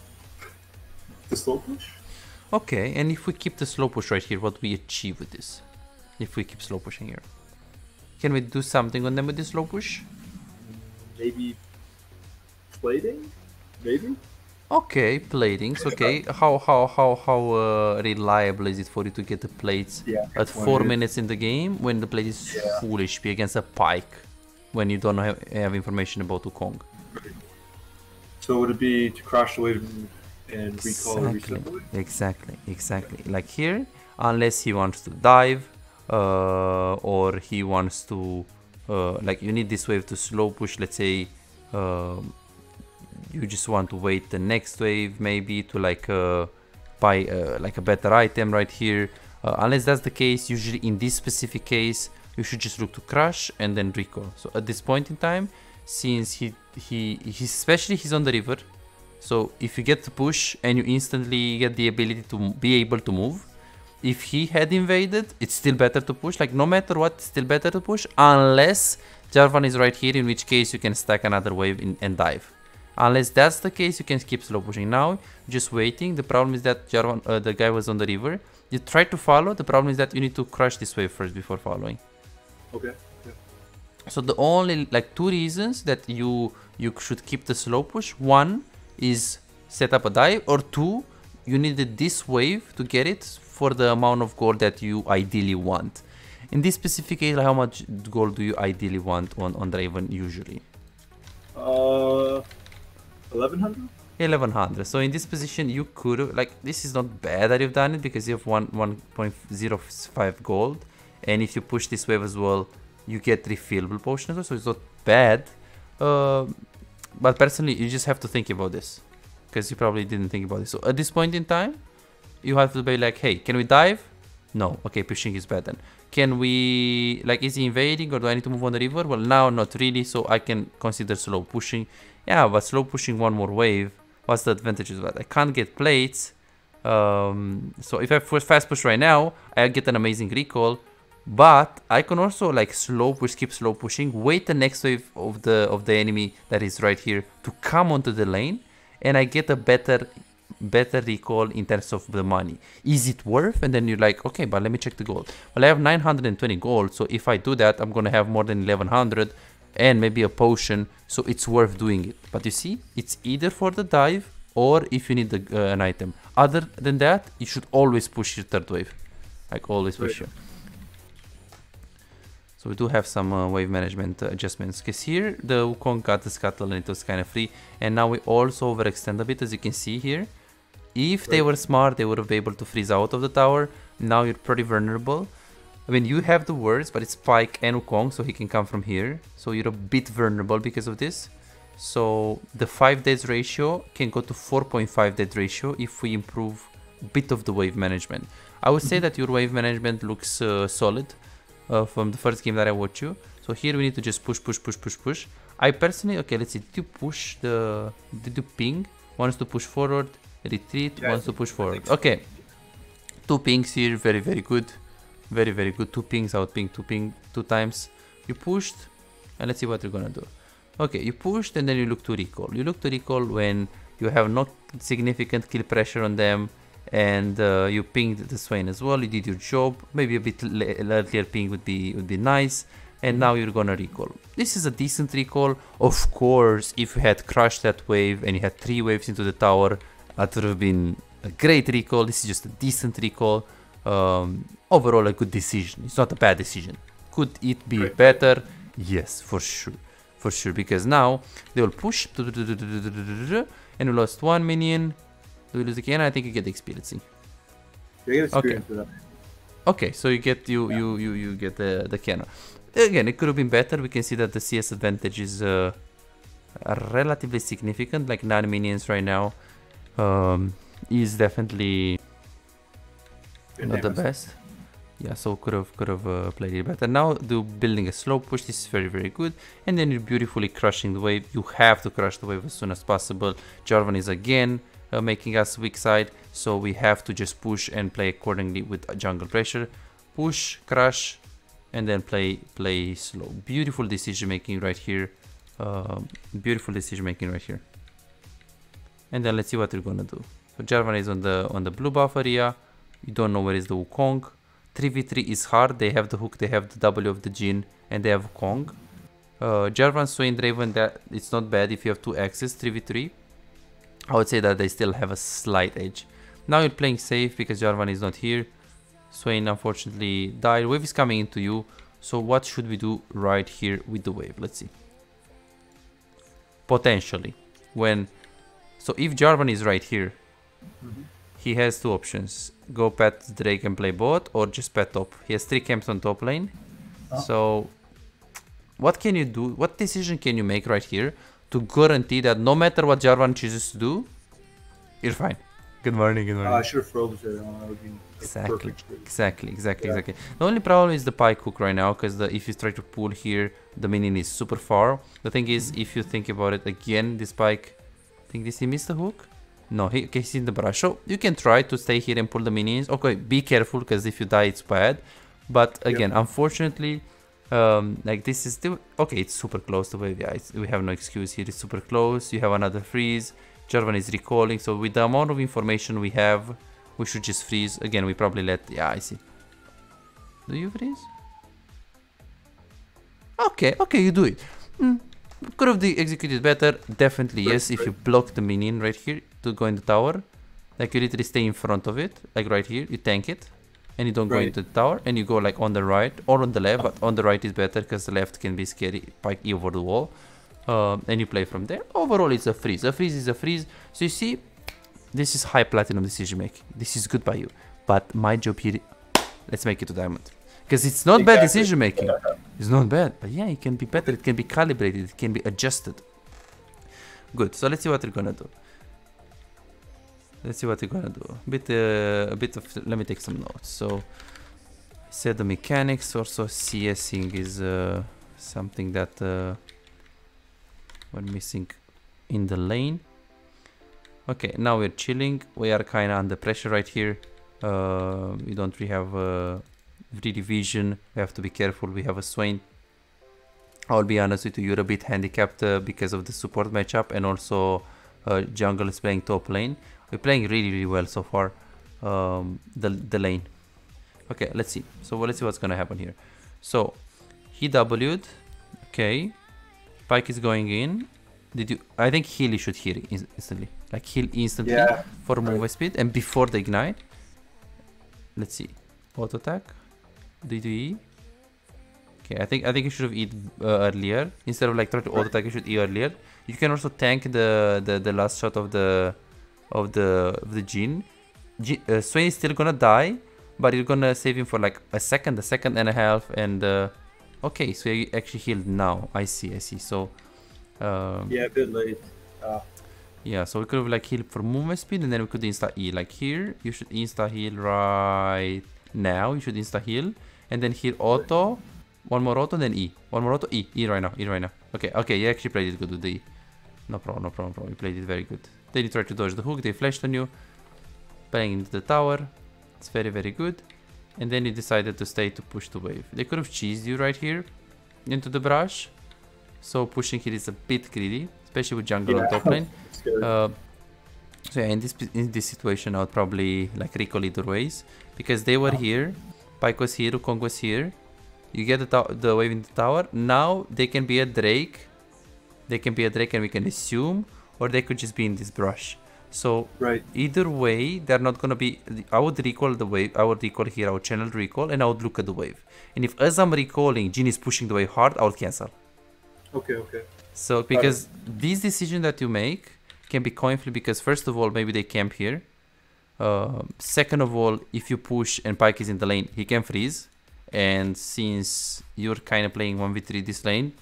the slow push. Okay, and if we keep the slow push right here, what we achieve with this? If we keep slow pushing here, can we do something on them with this slow push? Maybe plating? Maybe? Okay, platings. Okay, how reliable is it for you to get the plates at 4 minutes in the game when the plate is full HP against a Pike, when you don't have information about Wukong? So would it be to crash the wave and recall or reset the wave? Exactly. Like here, unless he wants to dive, or he wants to, like you need this wave to slow push. Let's say. You just want to wait the next wave maybe to like buy like a better item right here. Unless that's the case, usually in this specific case you should just look to crush and then recall. So at this point in time, since he especially he's on the river, so if you get the push and you instantly get the ability to be able to move, if he had invaded, it's still better to push. Like no matter what, it's still better to push, unless Jarvan is right here, in which case you can stack another wave and dive. Unless that's the case, you can keep slow pushing. Now, just waiting. The problem is that Jarvan, the guy was on the river. You try to follow. The problem is that you need to crush this wave first before following. Okay. Yeah. So the only like 2 reasons that you should keep the slow push. 1 is set up a dive, or 2, you needed this wave to get it for the amount of gold that you ideally want. In this specific case, like how much gold do you ideally want on Draven usually? 1100? 1100. So in this position you could, like, this is not bad that you've done it because you have 1.05 gold, and if you push this wave as well you get refillable potion as well, so it's not bad. But personally you just have to think about this, because you probably didn't think about it. So at this point in time you have to be like, hey, can we dive? No. Okay, pushing is better. Can we, like, is he invading or do I need to move on the river? Well, now not really, so I can consider slow pushing. Yeah, but slow pushing 1 more wave, what's the advantage of that? I can't get plates. So if I fast push right now, I get an amazing recall, but I can also like slow push, keep slow pushing, wait the next wave of the enemy that is right here to come onto the lane, and I get a better recall in terms of the money. Is it worth? And then you're like, okay, but let me check the gold. Well, I have 920 gold, so if I do that, I'm gonna have more than 1100 and maybe a potion, so it's worth doing it. But you see, it's either for the dive or if you need an item. Other than that, you should always push your 3rd wave, like always push you. So we do have some wave management adjustments, because here the Wukong got the scuttle and it was kind of free, and now we also overextend a bit, as you can see here. If they were smart, they would have been able to freeze out of the tower. Now you're pretty vulnerable. I mean, you have the words, but it's Pike and Wukong, so he can come from here. So you're a bit vulnerable because of this. So the 5 deaths ratio can go to 4.5 death ratio if we improve a bit of the wave management. I would say that your wave management looks solid from the first game that I watched you. So here we need to just push. I personally, okay, let's see, did you ping? Wants to push forward, retreat, wants to push forward. So. Okay, 2 pings here, very good. Very good. 2 pings, out ping, 2 times. You pushed, and let's see what you're gonna do. Okay, you pushed and then you look to recall. You look to recall when you have not significant kill pressure on them, and you pinged the Swain as well. You did your job. Maybe a bit earlier ping would be nice. And now you're gonna recall. This is a decent recall. Of course, if you had crushed that wave and you had 3 waves into the tower, that would have been a great recall. This is just a decent recall. Overall a good decision. It's not a bad decision. Could it be better? Yes, for sure, because now they will push and we lost 1 minion. Do we lose again? I think you get the experience. You get experience for that. Okay, so you get you get the cannon. Again, it could have been better. We can see that the CS advantage is relatively significant, like 9 minions right now. Is definitely not the best. Yeah, so could have played it better. Now building a slow push. This is very good, and then you're beautifully crushing the wave. You have to crush the wave as soon as possible. Jarvan is again making us weak side, so we have to just push and play accordingly with jungle pressure. Push, crush, and then play slow. Beautiful decision making right here. And then let's see what we're gonna do. So Jarvan is on the blue buff area. You don't know where is the Wukong. 3v3 is hard. They have the hook, they have the W of the Jhin, and they have Wukong. Jarvan, Swain, Draven, that it's not bad if you have 2 axes, 3v3. I would say that they still have a slight edge. Now you're playing safe because Jarvan is not here. Swain unfortunately died. Wave is coming into you. So what should we do right here with the wave? Let's see. Potentially. So if Jarvan is right here, he has 2 options. Go pet Drake and play bot, or just pet top. He has 3 camps on top lane. So what can you do? What decision can you make right here to guarantee that no matter what Jarvan chooses to do, you're fine? Good morning, good morning. I should have froze there. That would be Exactly. The only problem is the pike hook right now, because if you try to pull here, the minion is super far. The thing is, if you think about it again, this pike, I think he missed the hook? No, he's in the brush. So you can try to stay here and pull the minions. Okay, be careful, because if you die, it's bad. But again, unfortunately, like this is still okay. It's super close to wave. Yeah, we have no excuse here. It's super close. You have another freeze. Jarvan is recalling. So with the amount of information we have, we should just freeze. Again, we probably let... Yeah, I see. Do you freeze? Okay, you do it. Could have executed better. Definitely, yes. If you block the minion right here to go in the tower, like you literally stay in front of it, like right here, you tank it, and you don't go into the tower, and you go like on the right or on the left, but on the right is better because the left can be scary, pike over the wall. And you play from there. Overall, it's a freeze. A freeze is a freeze. So you see, this is high platinum decision making. This is good by you. But my job here, let's make it to diamond. Because it's not bad decision making. It's not bad. But yeah, it can be better. It can be calibrated. It can be adjusted. Good. So let's see what we're gonna do. A bit of. Let me take some notes. So I said the mechanics. Also, CSing is something that. We're missing in the lane. Okay, now we're chilling. We are kind of under pressure right here. We don't really have really vision. We have to be careful. We have a Swain. I'll be honest with you, you're a bit handicapped because of the support matchup, and also jungle is playing top lane. We're playing really well so far. The lane. Okay, let's see. So let's see what's gonna happen here. So he W'd. Okay. Pike is going in. I think heal should heal instantly. Like heal instantly for move speed and before the ignite. Let's see. Auto attack. Did you E? Okay, I think you should have E earlier. Instead of like trying to auto attack, you should E earlier. You can also tank the last shot of the Jhin. Swain is still gonna die, but you're gonna save him for like a second and a half, and okay, so you actually healed now. I see. So yeah, a bit late. Yeah, so we could have like healed for movement speed, and then we could insta heal. Like here, you should insta heal right now. You should insta heal, and then heal auto. One more auto, then E. One more auto, E right now. Okay, you actually played it good with the E. No problem. You played it very good. Then you tried to dodge the hook. They flashed on you, playing into the tower. It's very good. And then you decided to stay to push the wave. They could have cheesed you right here into the brush. So pushing here is a bit greedy, especially with jungle on top lane. So yeah, in this situation, I would probably like recall either ways, because they were here, Pyke was here, Wukong was here. You get the wave in the tower. Now they can be a Drake. And we can assume, or they could just be in this brush. So either way, they're not gonna be. I would recall the wave. I would recall here. I would channel recall, and I would look at the wave. And if as I'm recalling, Jhin is pushing the wave hard, I would cancel. Okay. So because this decision that you make can be coin flip, because first of all, maybe they camp here. Second of all, if you push and Pyke is in the lane, he can freeze. And since you're kind of playing 1v3 this lane,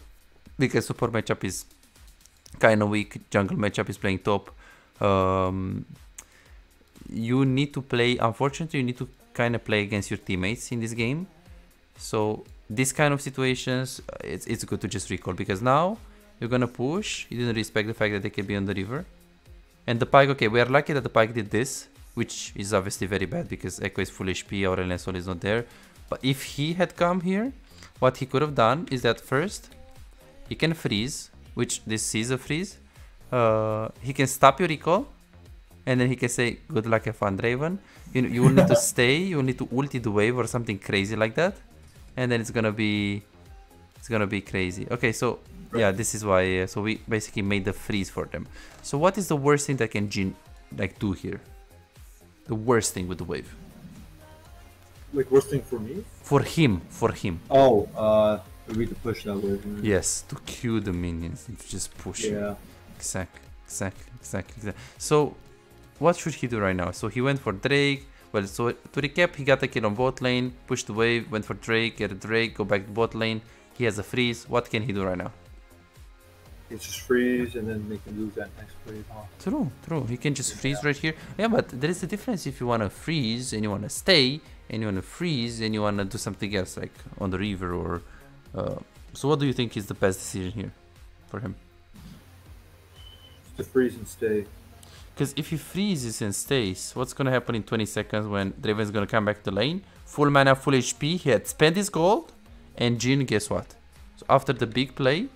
because support matchup is kind of weak, jungle matchup is playing top. You need to play, unfortunately, you need to kind of play against your teammates in this game. So this kind of situations, it's good to just recall, because now you're gonna push. You didn't respect the fact that they can be on the river. And the Pyke, okay, we are lucky that the Pyke did this, which is obviously very bad because Echo is full HP, our Lensol is not there. But if he had come here, what he could have done is that first, he can freeze, which this is a freeze. He can stop your recall, and then he can say, good luck, have fun, Draven. You will need to stay, you will need to ulti the wave or something crazy like that, and then it's gonna be crazy. Okay, so yeah, this is why, so we basically made the freeze for them. So what is the worst thing that can Jhin like do here? The worst thing with the wave? Like worst thing for me? For him. Oh, we to push that wave. Right? Yes, to Q the minions and to just push. Yeah. Exactly. So what should he do right now? So he went for Drake. Well, so to recap, he got a kill on bot lane, pushed the wave, went for Drake, get a Drake, go back to bot lane. He has a freeze. What can he do right now? He just freeze and then make him lose that next wave. Huh? True. He can just freeze right here. Yeah, but there is a difference if you want to freeze and you want to stay, and you want to freeze and you want to do something else, like on the river or... so what do you think is the best decision here for him? To freeze and stay. Because if he freezes and stays, what's going to happen in 20 seconds when Draven's going to come back to lane? Full mana, full HP, he had spent his gold, and Jhin, guess what? So after the big play,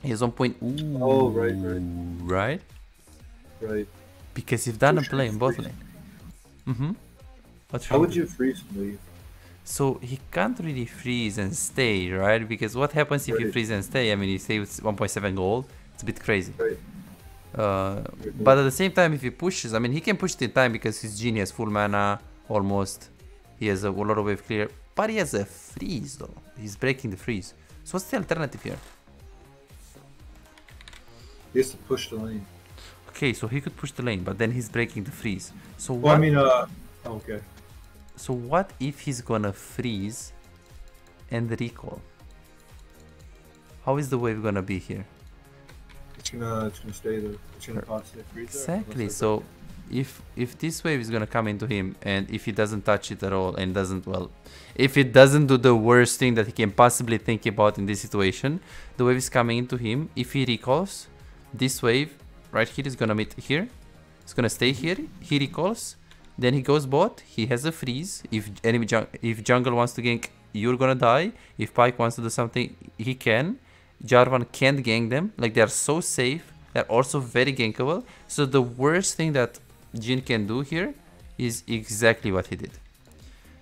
he has 1 point. Ooh, oh, right. Because you've done a play in both lane. How would you freeze and leave? So he can't really freeze and stay, right? Because what happens if you freeze and stay? I mean, you stay with 1.7 gold. It's a bit crazy. But at the same time, if he pushes, I mean, he can push it in time because his Jhin has full mana almost. He has a lot of wave clear, but he has a freeze though. He's breaking the freeze. So what's the alternative here? He has to push the lane. Okay, so he could push the lane, but then he's breaking the freeze. So well, what? I mean, okay. So what if he's gonna freeze and recall? How is the wave gonna be here? It's gonna stay there. It's gonna constantly freeze there. Exactly. So if this wave is gonna come into him, and if he doesn't touch it at all, and doesn't, well, if it doesn't do the worst thing that he can possibly think about in this situation, the wave is coming into him. If he recalls, this wave right here is gonna meet here. It's gonna stay here. He recalls. Then he goes bot, he has a freeze. If jungle wants to gank, you're gonna die. If Pyke wants to do something, he can. Jarvan can't gank them. Like, they are so safe. They're also very gankable. So the worst thing that Jhin can do here is exactly what he did.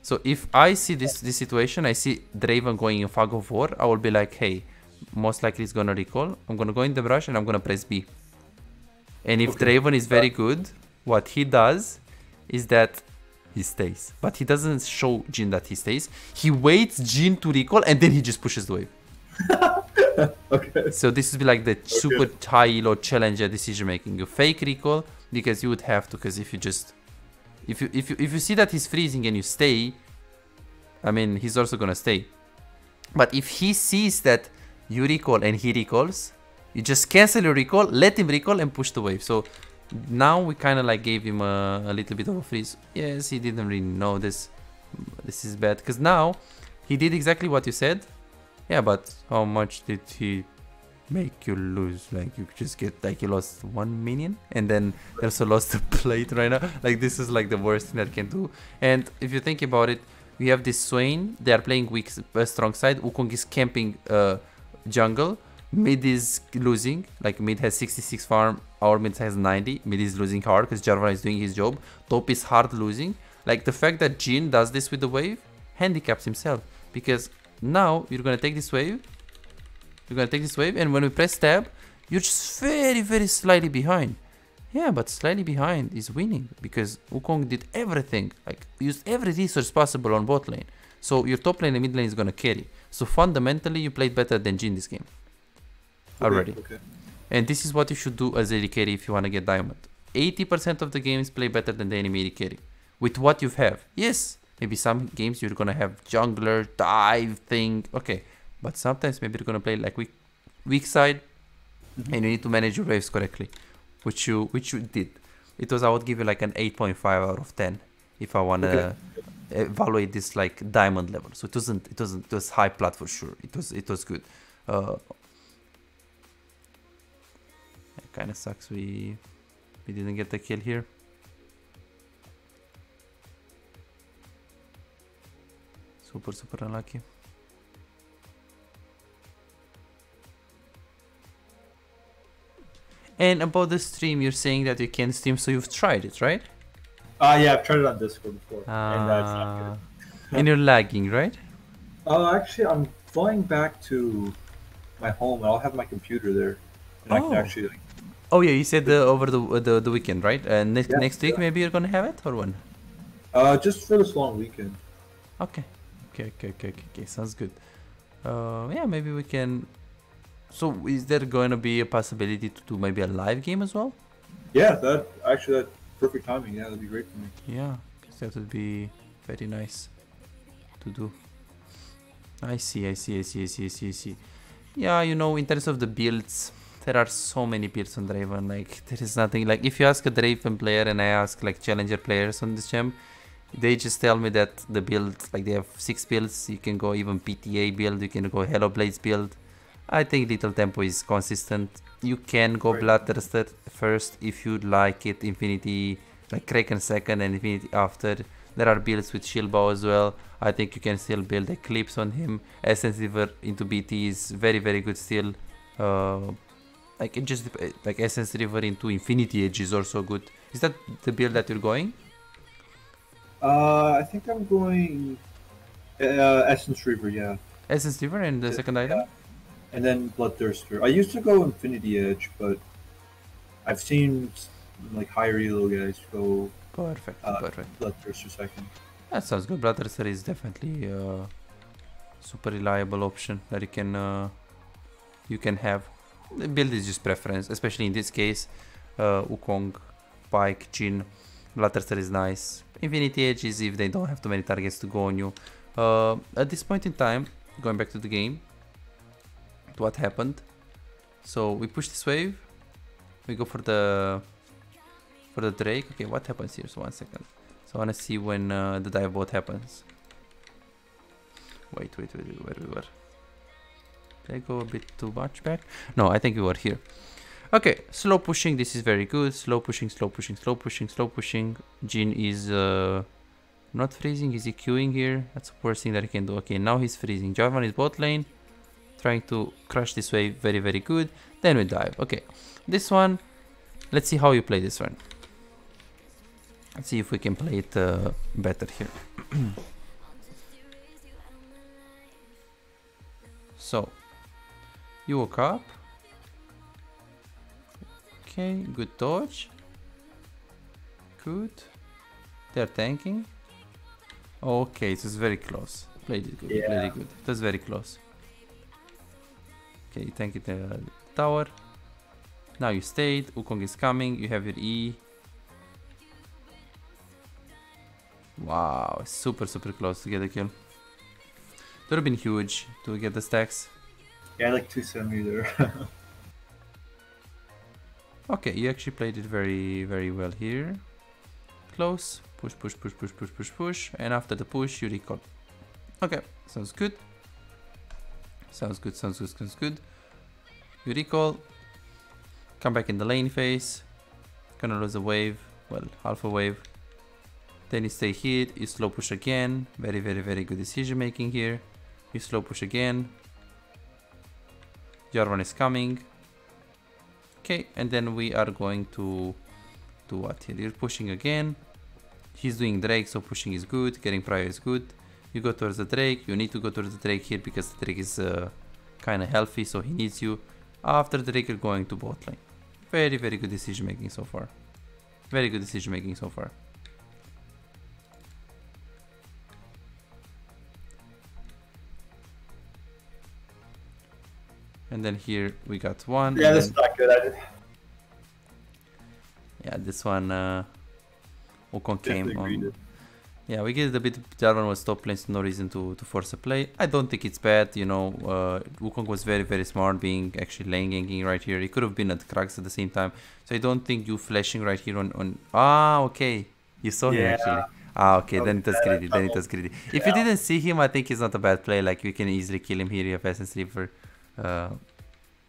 So if I see this situation, I see Draven going in fog of war, I will be like, hey, most likely he's gonna recall. I'm gonna go in the brush and I'm gonna press B. And if Draven is very good, what he does is that he stays. But he doesn't show Jhin that he stays. He waits Jhin to recall and then he just pushes the wave. Okay. So this would be like the super high low challenger decision making. You fake recall because you would have to, because if you just if you see that he's freezing and you stay, I mean, he's also gonna stay. But if he sees that you recall and he recalls, you just cancel your recall, let him recall and push the wave. So now we kind of like gave him a little bit of a freeze. Yes, he didn't really know this. This is bad because now he did exactly what you said. Yeah, but how much did he make you lose? Like, you just get, like, you lost 1 minion and then you also lost the plate right now. Like, this is like the worst thing that can do. And if you think about it, we have this Swain. They are playing weak, strong side. Wukong is camping jungle. Mid is losing. Like, mid has 66 farm. Our mid has 90. Mid is losing hard because Jarvan is doing his job. Top is hard losing. Like, the fact that Jhin does this with the wave handicaps himself, because now you're gonna take this wave. You're gonna take this wave, and when we press tab, you're just very, very slightly behind. Yeah, but slightly behind is winning because Wukong did everything, like used every resource possible on bot lane. So your top lane and mid lane is gonna carry. So fundamentally, you played better than Jhin this game already. Okay. And this is what you should do as AD carry if you wanna get diamond. 80% of the games play better than the enemy AD carry with what you have. Yes. Maybe some games you're gonna have jungler, dive thing, okay. But sometimes maybe you're gonna play like weak side, and you need to manage your waves correctly, which you did. It was, I would give you like an 8.5 out of 10 if I wanna evaluate this like diamond level. So it was high plat for sure. It was good. It kind of sucks we didn't get the kill here. Super unlucky. And about the stream, you're saying that you can stream, so you've tried it, right? Yeah, I've tried it on Discord before, and it's not good. And you're lagging, right? Actually, I'm flying back to my home, and I'll have my computer there, and I can actually. Like, oh yeah, you said over the weekend, right? Next week yeah. maybe you're gonna have it, or when? Just for this long weekend. Okay. Sounds good. Yeah, maybe we can. So, is there going to be a possibility to do maybe a live game as well? Yeah, that's perfect timing. Yeah, that'd be great for me. Yeah, because that would be very nice to do. I see. Yeah, you know, in terms of the builds, there are so many builds on Draven. Like, there is nothing. Like, if you ask a Draven player and I ask like challenger players on this gem, they just tell me that the build, like they have 6 builds. You can go even PTA build. You can go Hello Blades build. I think Little Tempo is consistent. You can go Bloodthirster first if you like it. Infinity, like Kraken second and Infinity after. There are builds with Shield Bow as well. I think you can still build Eclipse on him. Essence River into BT is very good still. Like it just like Essence River into Infinity Edge is also good. Is that the build that you're going? I think I'm going Essence River, yeah. Essence River and the second item? And then Bloodthirster. I used to go Infinity Edge, but I've seen like higher elo guys go perfect. Bloodthirster second. That sounds good. Bloodthirster is definitely a super reliable option that you can have. The build is just preference, especially in this case. Wukong, Pyke, Jhin. Bloodthirster is nice. Infinity Edge is if they don't have too many targets to go on you. At this point in time, going back to the game, to what happened. So we push this wave. We go for the Drake. Okay, what happens here? So 1 second. So I wanna see when the dive bot happens. Wait, where we were? Did I go a bit too much back? No, I think we were here. Okay, slow pushing, this is very good. Slow pushing. Jhin is not freezing, is he queuing here? That's the worst thing that he can do. Okay, now he's freezing. Jarvan is bot lane, trying to crush this wave, very good. Then we dive. Okay, this one, let's see how you play this one. Let's see if we can play it better here. So, you woke up. Okay, good dodge. Good. They're tanking. Okay, it was very close. Played it good. Played it good. It was very close. Okay, you tank it the tower. Now you stayed. Wukong is coming. You have your E. Wow, super close to get a kill. It would have been huge to get the stacks. Yeah, like 270 there. Okay, you actually played it very well here. Close. Push. And after the push, you recall. Okay, sounds good. Sounds good. You recall. Come back in the lane phase. Gonna lose a wave. Well, half a wave. Then you stay hit. You slow push again. Very good decision making here. You slow push again. Jarvan is coming. Okay, and then we are going to do what here? You're pushing again. He's doing Drake, so pushing is good. Getting prior is good. You go towards the Drake. You need to go towards the Drake here because the Drake is kind of healthy, so he needs you. After the Drake, you're going to bot lane. Very good decision making so far. Very good decision making so far. And then here we got one. Yeah, this is not good. Yeah, this one Wukong came on. Yeah, we get it a bit. Jarvan was top lane, so no reason to force a play. I don't think it's bad, you know. Wukong was very smart being actually lane ganking right here. He could have been at Krax at the same time. So I don't think you flashing right here on ah, okay. You saw him actually. Ah, okay, then it was greedy. If you didn't see him, I think he's not a bad play. Like, you can easily kill him here. You have Essence River.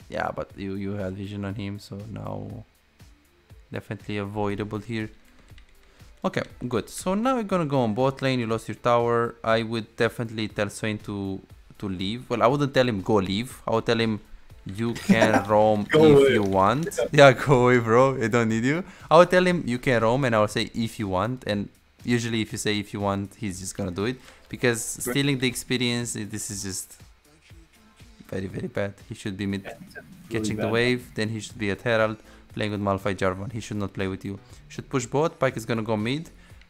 Yeah, but you had vision on him, so now definitely avoidable here. Okay, good. So now we're gonna go on bot lane. You lost your tower. I would definitely tell Swain to leave. Well, I wouldn't tell him go leave. I would tell him You can roam Go if away. you want. Yeah, go away, bro. I don't need you. I will tell him you can roam, and I will say if you want. And usually, if you say if you want, he's just gonna do it because stealing the experience. This is just very, very bad. He should be mid, catching the wave. Then he should be at Herald, playing with Malphite Jarvan. He should not play with you. Should push bot. Pyke is gonna go mid.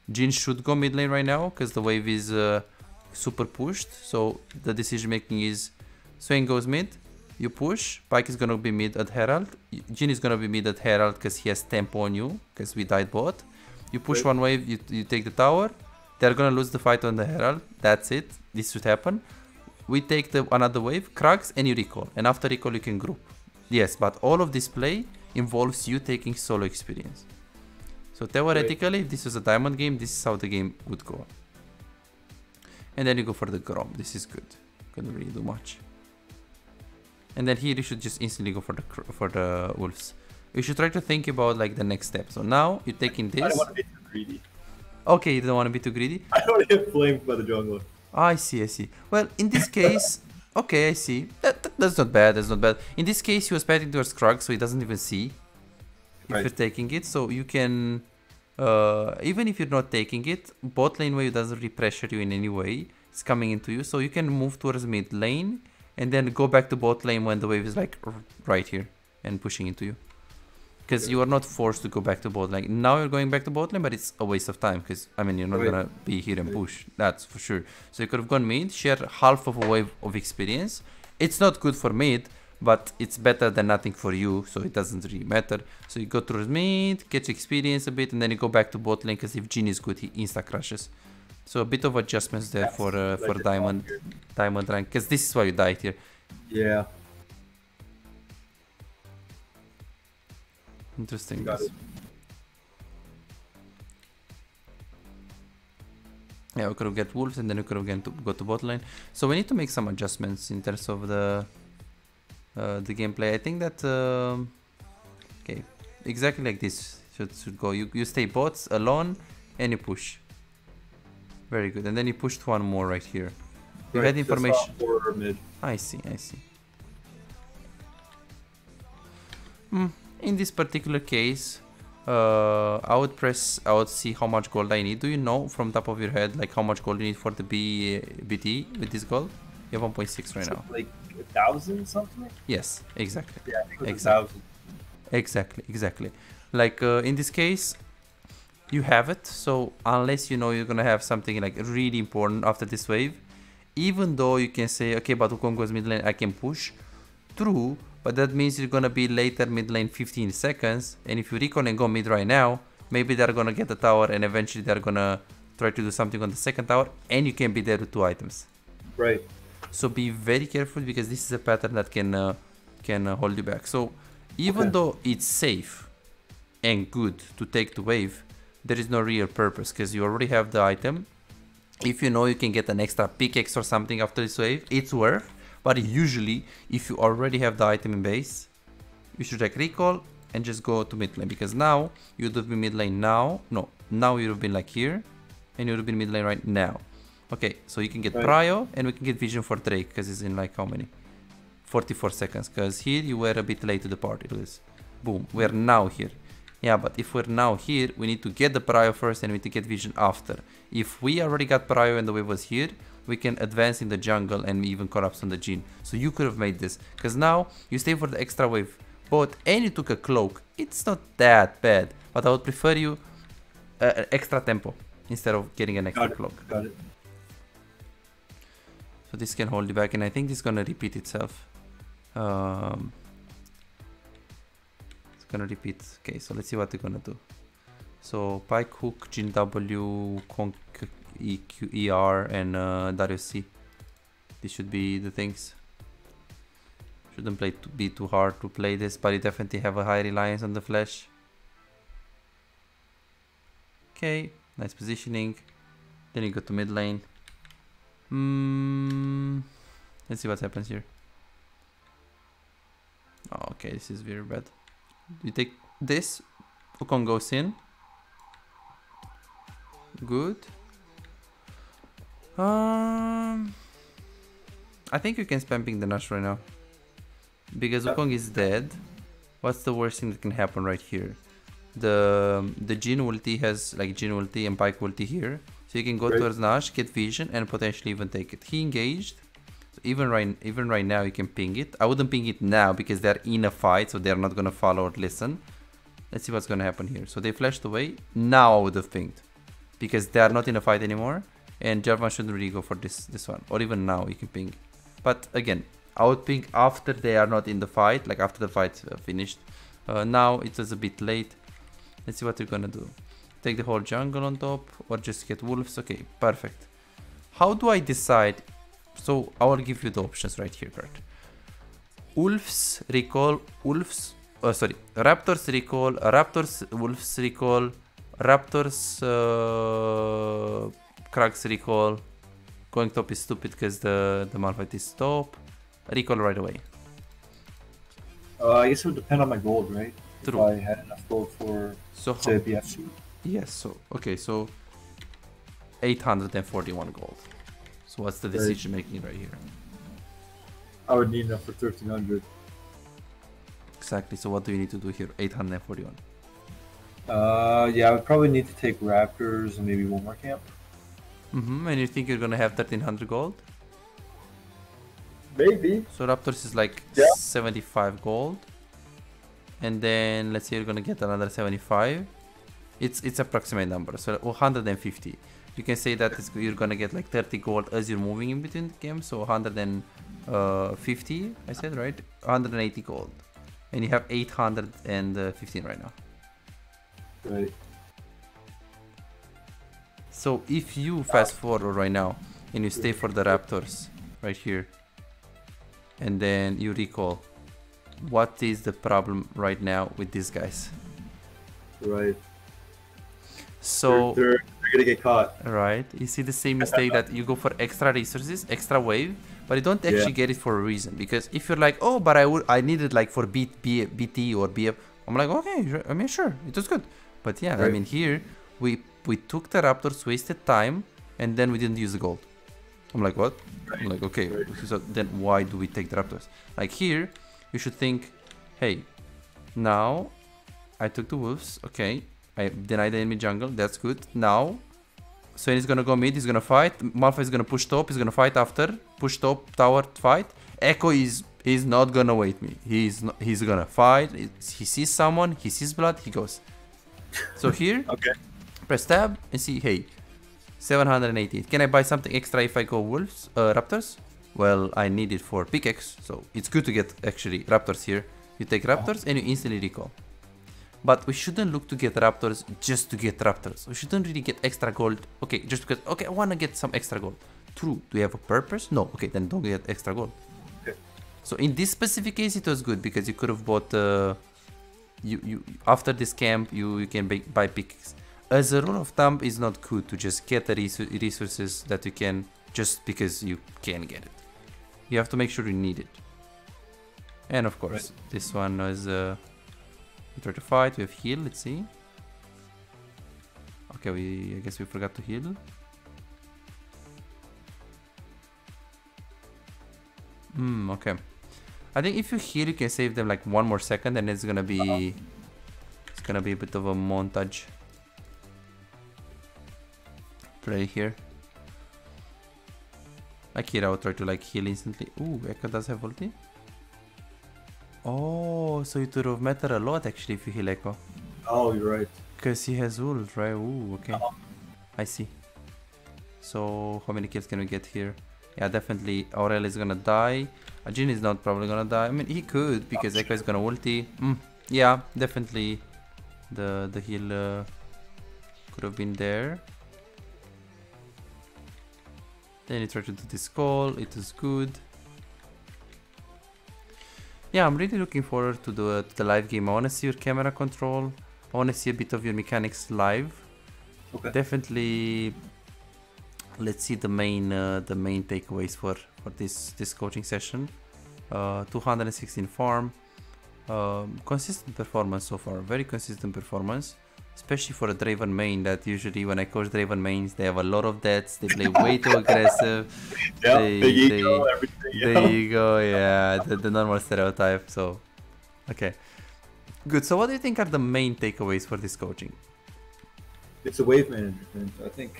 Jhin should go mid lane right now because the wave is super pushed. So the decision making is Swain goes mid. You push, Pyke is gonna be mid at Herald. Jhin is gonna be mid at Herald because he has tempo on you, because we died bot. You push one wave, you take the tower. They're gonna lose the fight on the Herald. That's it. This should happen. We take the another wave, Krugs, and you recall. And after recall, you can group. Yes, but all of this play involves you taking solo experience. So theoretically, if this was a diamond game, this is how the game would go. And then you go for the Grom. This is good. Couldn't really do much. And then here you should just instantly go for the wolves. You should try to think about like the next step. So now you're taking this. I don't want to be too greedy. Okay, you don't want to be too greedy. I don't want to get flamed by the jungler. I see, I see. Well, in this case, okay, I see. That's not bad. That's not bad. In this case, he was patting towards Krug, so he doesn't even see if you're taking it. So you can, even if you're not taking it, bot lane wave doesn't really pressure you in any way. It's coming into you, so you can move towards mid lane. And then go back to bot lane when the wave is like right here and pushing into you. Because you are not forced to go back to bot lane. Now you're going back to bot lane, but it's a waste of time. Because, I mean, you're not going to be here and push. That's for sure. So you could have gone mid, share half of a wave of experience. It's not good for mid, but it's better than nothing for you. So it doesn't really matter. So you go through mid, get experience a bit, and then you go back to bot lane. Because if Jhin is good, he insta crushes. So a bit of adjustments there for diamond rank, because this is why you died here. Yeah. Interesting. Yeah, we could have get wolves and then we could have go to bot lane. So we need to make some adjustments in terms of the gameplay. I think that okay, exactly like this should go. You stay bots alone and you push. Very good. And then you pushed one more right here. You had information. Mid. I see, I see. In this particular case, I would see how much gold I need. Do you know from top of your head like how much gold you need for the BT with this gold? You have 1.6 right now. Like 1,000 something? Yes, exactly. Yeah, I think it was exactly. 1,000. Exactly. Like in this case, you have it. So unless you know you're gonna have something like really important after this wave, even though you can say, okay, but Wukong goes mid lane, I can push. True, but that means you're gonna be later mid lane 15 seconds. And if you recon and go mid right now, maybe they're gonna get the tower and eventually they're gonna try to do something on the second tower, and you can be there with 2 items. Right. So be very careful because this is a pattern that can hold you back. So even though it's safe and good to take the wave, there is no real purpose because you already have the item. If you know you can get an extra pickaxe or something after this wave, it's worth. But usually, if you already have the item in base, you should like recall and just go to mid lane, because now you would have been mid lane now. No, now you would have been like here, and you would have been mid lane right now. Okay, so you can get Prio and we can get vision for Drake because it's in like how many? 44 seconds. Because here you were a bit late to the party. Boom, we're now here. Yeah, but if we're now here, we need to get the Prio first and we need to get vision after. If we already got Prio and the wave was here, we can advance in the jungle and even collapse on the Jhin. So you could have made this. Because now you stay for the extra wave. But and you took a cloak. It's not that bad. But I would prefer you extra tempo instead of getting an extra cloak. Got it. So this can hold you back, and I think this is gonna repeat itself. It's gonna repeat. Okay, so let's see what we're gonna do. So Pyke hook, Jhin W, Conk EQ, ER, and Darius C. This should be the things. Shouldn't be too hard to play this, but you definitely have a high reliance on the flash. Okay, nice positioning. Then you go to mid lane. Let's see what happens here. Oh, okay, this is very bad. You take this, Wukong goes in. Good. I think you can spam ping the Nash right now. because Wukong is dead, what's the worst thing that can happen right here? The Jhin ulti has like Jhin ulti and Pyke ulti here, so you can go towards Nash, get vision, and potentially even take it. He engaged, so even right now you can ping it. I wouldn't ping it now because they're in a fight, so they're not gonna follow or listen. Let's see what's gonna happen here. So they flashed away. Now I would have pinged because they are not in a fight anymore, and Jarvan shouldn't really go for this one. Or even now you can ping, but again, I would ping after they are not in the fight, like after the fight finished. Now it was a bit late. Let's see what we're gonna do. Take the whole jungle on top or just get wolves. Okay, perfect. How do I decide? So I will give you the options right here, Kurt. Wolves recall, wolves, Raptors recall, Raptors wolves recall, Raptors Krugs recall. Going top is stupid because the Malphite is top. Recall right away. I guess it would depend on my gold, right? True. If I had enough gold for say BFC. Yes, so okay, so 841 gold. So what's the decision making right here? I would need enough for 1300. Exactly, so what do you need to do here? 841. Yeah, I would probably need to take Raptors and maybe one more camp. And you think you're gonna have 1300 gold? Maybe. So Raptors is like 75 gold. And then let's say you're gonna get another 75. It's approximate number, so 150. You can say that you're gonna get like 30 gold as you're moving in between the games. So 150, I said, right? 180 gold. And you have 815 right now. Right. So if you fast forward right now and you stay for the Raptors right here, and then you recall, what is the problem right now with these guys? Right. So they're gonna get caught. Right. You see the same mistake that you go for extra resources, extra wave, but you don't actually get it for a reason. Because if you're like, oh, but I needed like for BT or BF, I'm like, okay, I mean, sure, it was good. But yeah, I mean, here we took the Raptors, wasted time, and then we didn't use the gold. I'm like, what? I'm like, okay, so then why do we take the Raptors? Like here, you should think, hey, now I took the wolves, okay, I denied the enemy jungle, that's good. Now, Swain is gonna go mid, he's gonna fight, Malphite is gonna push top, he's gonna fight after, push top, tower, fight. Echo is not gonna wait me, he's gonna fight, he sees someone, he sees blood, he goes. So here, press tab and see, hey, 788. Can I buy something extra if I go wolves, Raptors? Well, I need it for pickaxe, so it's good to get actually Raptors here. You take Raptors and you instantly recall. But we shouldn't look to get Raptors just to get Raptors. We shouldn't really get extra gold. Okay, just because, okay, I want to get some extra gold. True, do you have a purpose? No, okay, then don't get extra gold. Okay. So in this specific case, it was good because you could have bought, after this camp, you can buy pickaxe. As a rule of thumb, it's not good to just get the resources that you can just because you can get it. You have to make sure you need it. And of course, this one is we try to fight, we have heal, let's see. Okay, I guess we forgot to heal. Okay. I think if you heal, you can save them like 1 more second, and it's gonna be a bit of a montage. Play here. Like here, I would try to like heal instantly. Ooh, Echo does have ulti. Oh, so it would have mattered a lot actually if you heal Echo. Oh, you're right. Because he has ult, right? Ooh, okay. I see. So how many kills can we get here? Yeah, definitely Aurel is gonna die. Jhin is not probably gonna die. I mean, he could because Echo is gonna ulti. Yeah, definitely the heal could have been there. Then he tried to do this call, it was good. Yeah, I'm really looking forward to the live game. I want to see your camera control. I want to see a bit of your mechanics live. Okay. Definitely, let's see the main takeaways for this coaching session. 216 farm, consistent performance so far, very consistent performance. especially for a Draven main, that usually when I coach Draven mains, they have a lot of deaths, they play way too aggressive. Yeah, big ego, everything. The ego, yeah, the normal stereotype. So, okay, good. So what do you think are the main takeaways for this coaching? It's a wave management. I think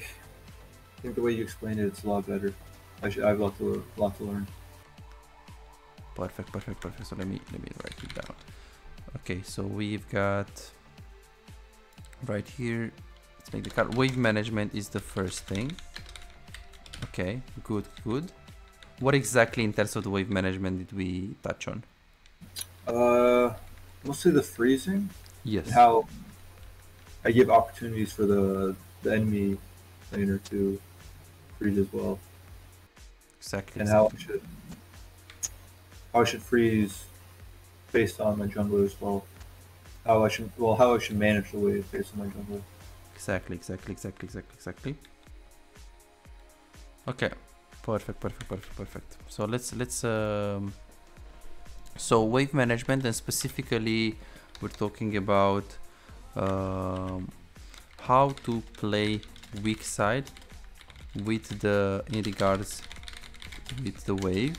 the way you explained it, it's a lot better. I have a lot to learn. Perfect. So let me write it down. Okay, so we've got right here. Let's make the card. Wave management is the first thing. Okay, good. What exactly in terms of the wave management did we touch on? Mostly the freezing. Yes. And how I give opportunities for the enemy laner to freeze as well. Exactly. And how I should freeze based on my jungler as well. How I should manage the wave based on my jungler. Exactly. Okay. Perfect. So let's so wave management, and specifically we're talking about how to play weak side with the in regards with the wave.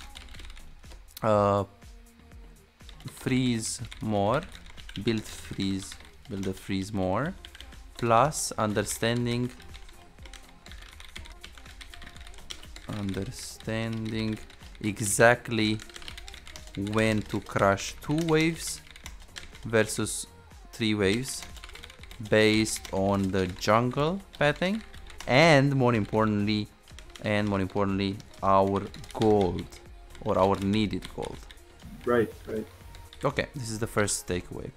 Freeze more, build the freeze more, plus understanding exactly when to crush 2 waves versus 3 waves based on the jungle pathing, and more importantly our gold, or our needed gold. Right. Okay, this is the first takeaway.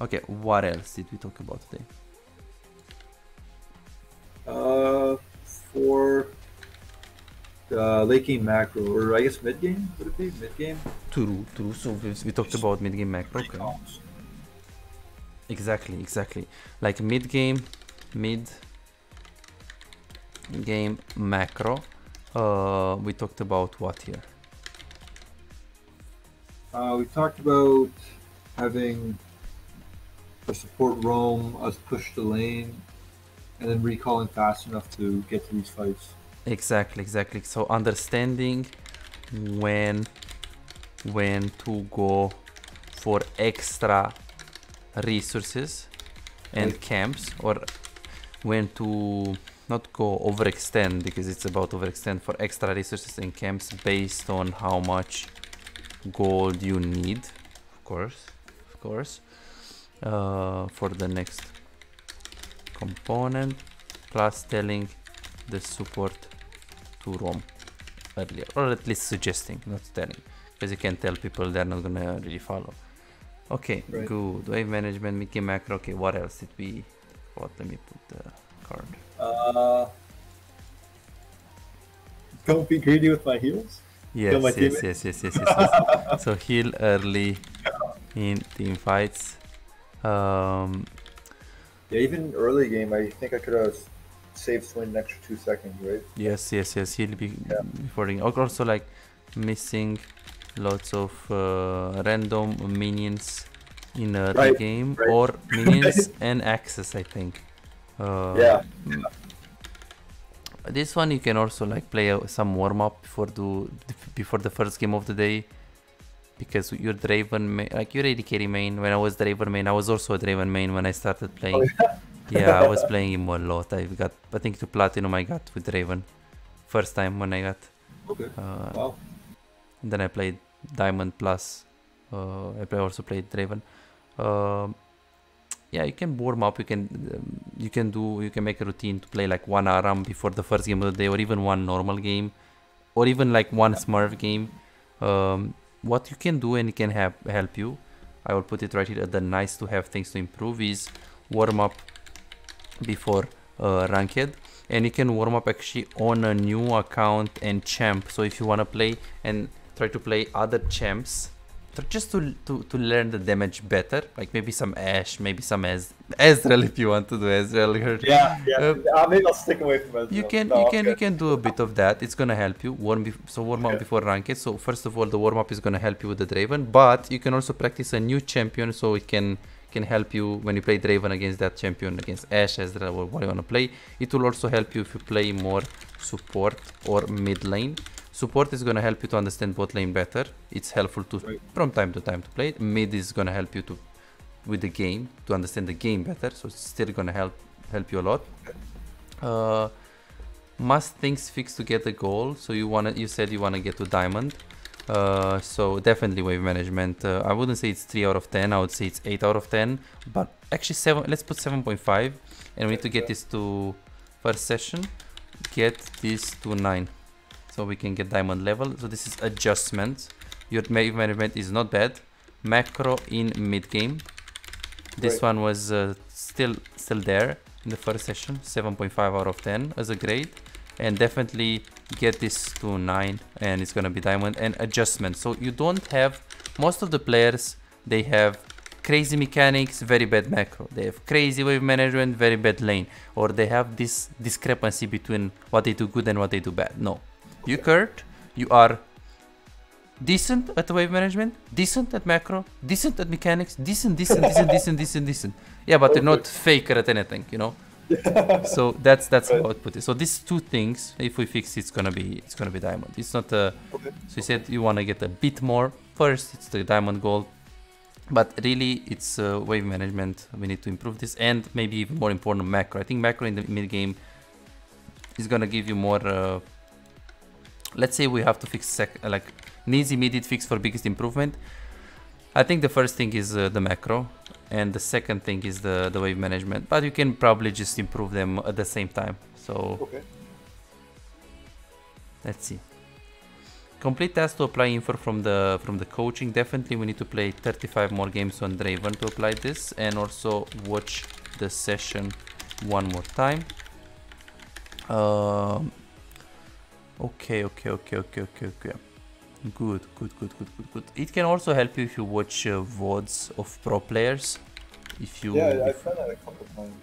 Okay, what else did we talk about today? For the late game macro, or I guess mid game, would it be mid game? True. So we talked about mid game macro. Okay. Exactly. Like mid game macro. We talked about what here? We talked about having the support roam, us push the lane, and then recalling fast enough to get to these fights. Exactly. So understanding when to go for extra resources and camps, or when to not go overextend, because it's about overextend, for extra resources and camps based on how much gold you need, of course, for the next component, plus telling the support to roam earlier, or at least suggesting, not telling, because you can tell people they're not gonna really follow. Okay, right. Good. Wave management, mid-game macro. Okay, what else did we? What? Let me put the card. Don't be greedy with my heals. Yes. So heal early in team fights. Yeah, even early game, I think I could have saved Swin an extra 2 seconds, right? Yes. He'll be before ring. Also, like missing lots of random minions in early game, or minions and access, I think. Yeah. This one you can also like play some warm up before the first game of the day, because you're Draven like you're AD carry main. When I was Draven main, I was also a Draven main when I started playing. Yeah, I was playing him a lot. I think to platinum I got with Draven first time when I got. Okay. Wow. Then I played Diamond plus. I also played Draven. Yeah, you can warm up. You can make a routine to play like 1 ARAM before the first game of the day, or even 1 normal game, or even like 1 Smurf game. What you can do, and it can help you, I will put it right here at the nice to have things to improve, is warm up before ranked, and you can warm up actually on a new account and champ. So if you want to play and try to play other champs, just to learn the damage better, like maybe some Ashe, maybe some Ezreal if you want to do Ezreal. Maybe I'll stick away from Ezreal. You can do a bit of that. It's gonna help you warm up before ranked. So first of all, the warm up is gonna help you with the Draven, but you can also practice a new champion, so it can can help you when you play Draven against that champion, against Ashe, Ezreal, or what you want to play. It will also help you if you play more support or mid lane. Support is going to help you to understand bot lane better. It's helpful to from time to time to play it. Mid is going to help you to with the game, to understand the game better, so it's still going to help you a lot. Must things fix to get the goal. So you said you want to get to diamond. So definitely wave management. I wouldn't say it's 3 out of 10. I would say it's 8 out of 10. But actually 7. Let's put 7.5, and we need to get this to first session. Get this to 9, so we can get diamond level. So this is adjustment. Your wave management is not bad. Macro in mid game. This one was still there in the first session. 7.5 out of 10 as a grade. And definitely get this to 9, and it's gonna be diamond. And adjustment, so you don't have, most of the players, they have crazy mechanics, very bad macro. They have crazy wave management, very bad lane, or they have this discrepancy between what they do good and what they do bad. No, you Kurt, you are decent at wave management, decent at macro, decent at mechanics, decent. Yeah, but you're not faker at anything, you know. So that's how I would put it. So these two things, if we fix it, it's gonna be diamond. It's not a. So you said you want to get a bit more. First, it's the diamond goal, but really it's wave management. We need to improve this, and maybe even more important, macro. I think macro in the mid game is gonna give you more. Let's say we have to fix like needs immediate fix for biggest improvement. I think the first thing is the macro, and the second thing is the wave management, but you can probably just improve them at the same time. So let's see. Complete task to apply info from the coaching. Definitely we need to play 35 more games on Draven to apply this, and also watch the session one more time. Okay. Good. It can also help you if you watch VODs of pro players. If you I've done that a couple times.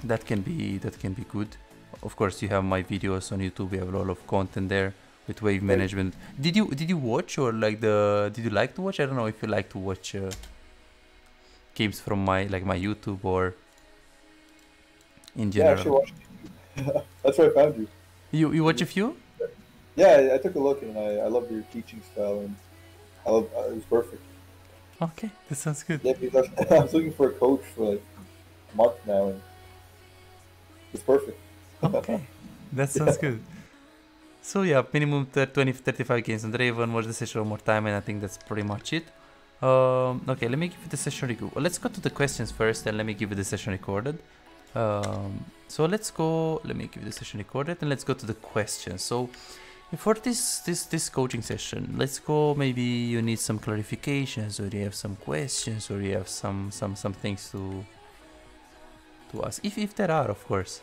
That can be good. Of course, you have my videos on YouTube. We have a lot of content there with wave management. Did you watch, or like did you like to watch? I don't know if you like to watch games from my YouTube or in general. Yeah, I actually watched you. That's where I found you. You watch a few? Yeah, I took a look, and I love your teaching style, and it was perfect. Okay, that sounds good. Yeah, because I was looking for a coach for like a month now, and it's perfect. Okay, that sounds good. So yeah, minimum 20-35 games on Draven, watch the session one more time, and I think that's pretty much it. Okay, let me give you the session recorded. Let's go to the questions first, and let me give you the session recorded. So let's go, let me give you the session recorded, and let's go to the questions. So for this coaching session, let's go, maybe you need some clarifications, or you have some questions, or you have some things to ask, if there are, of course.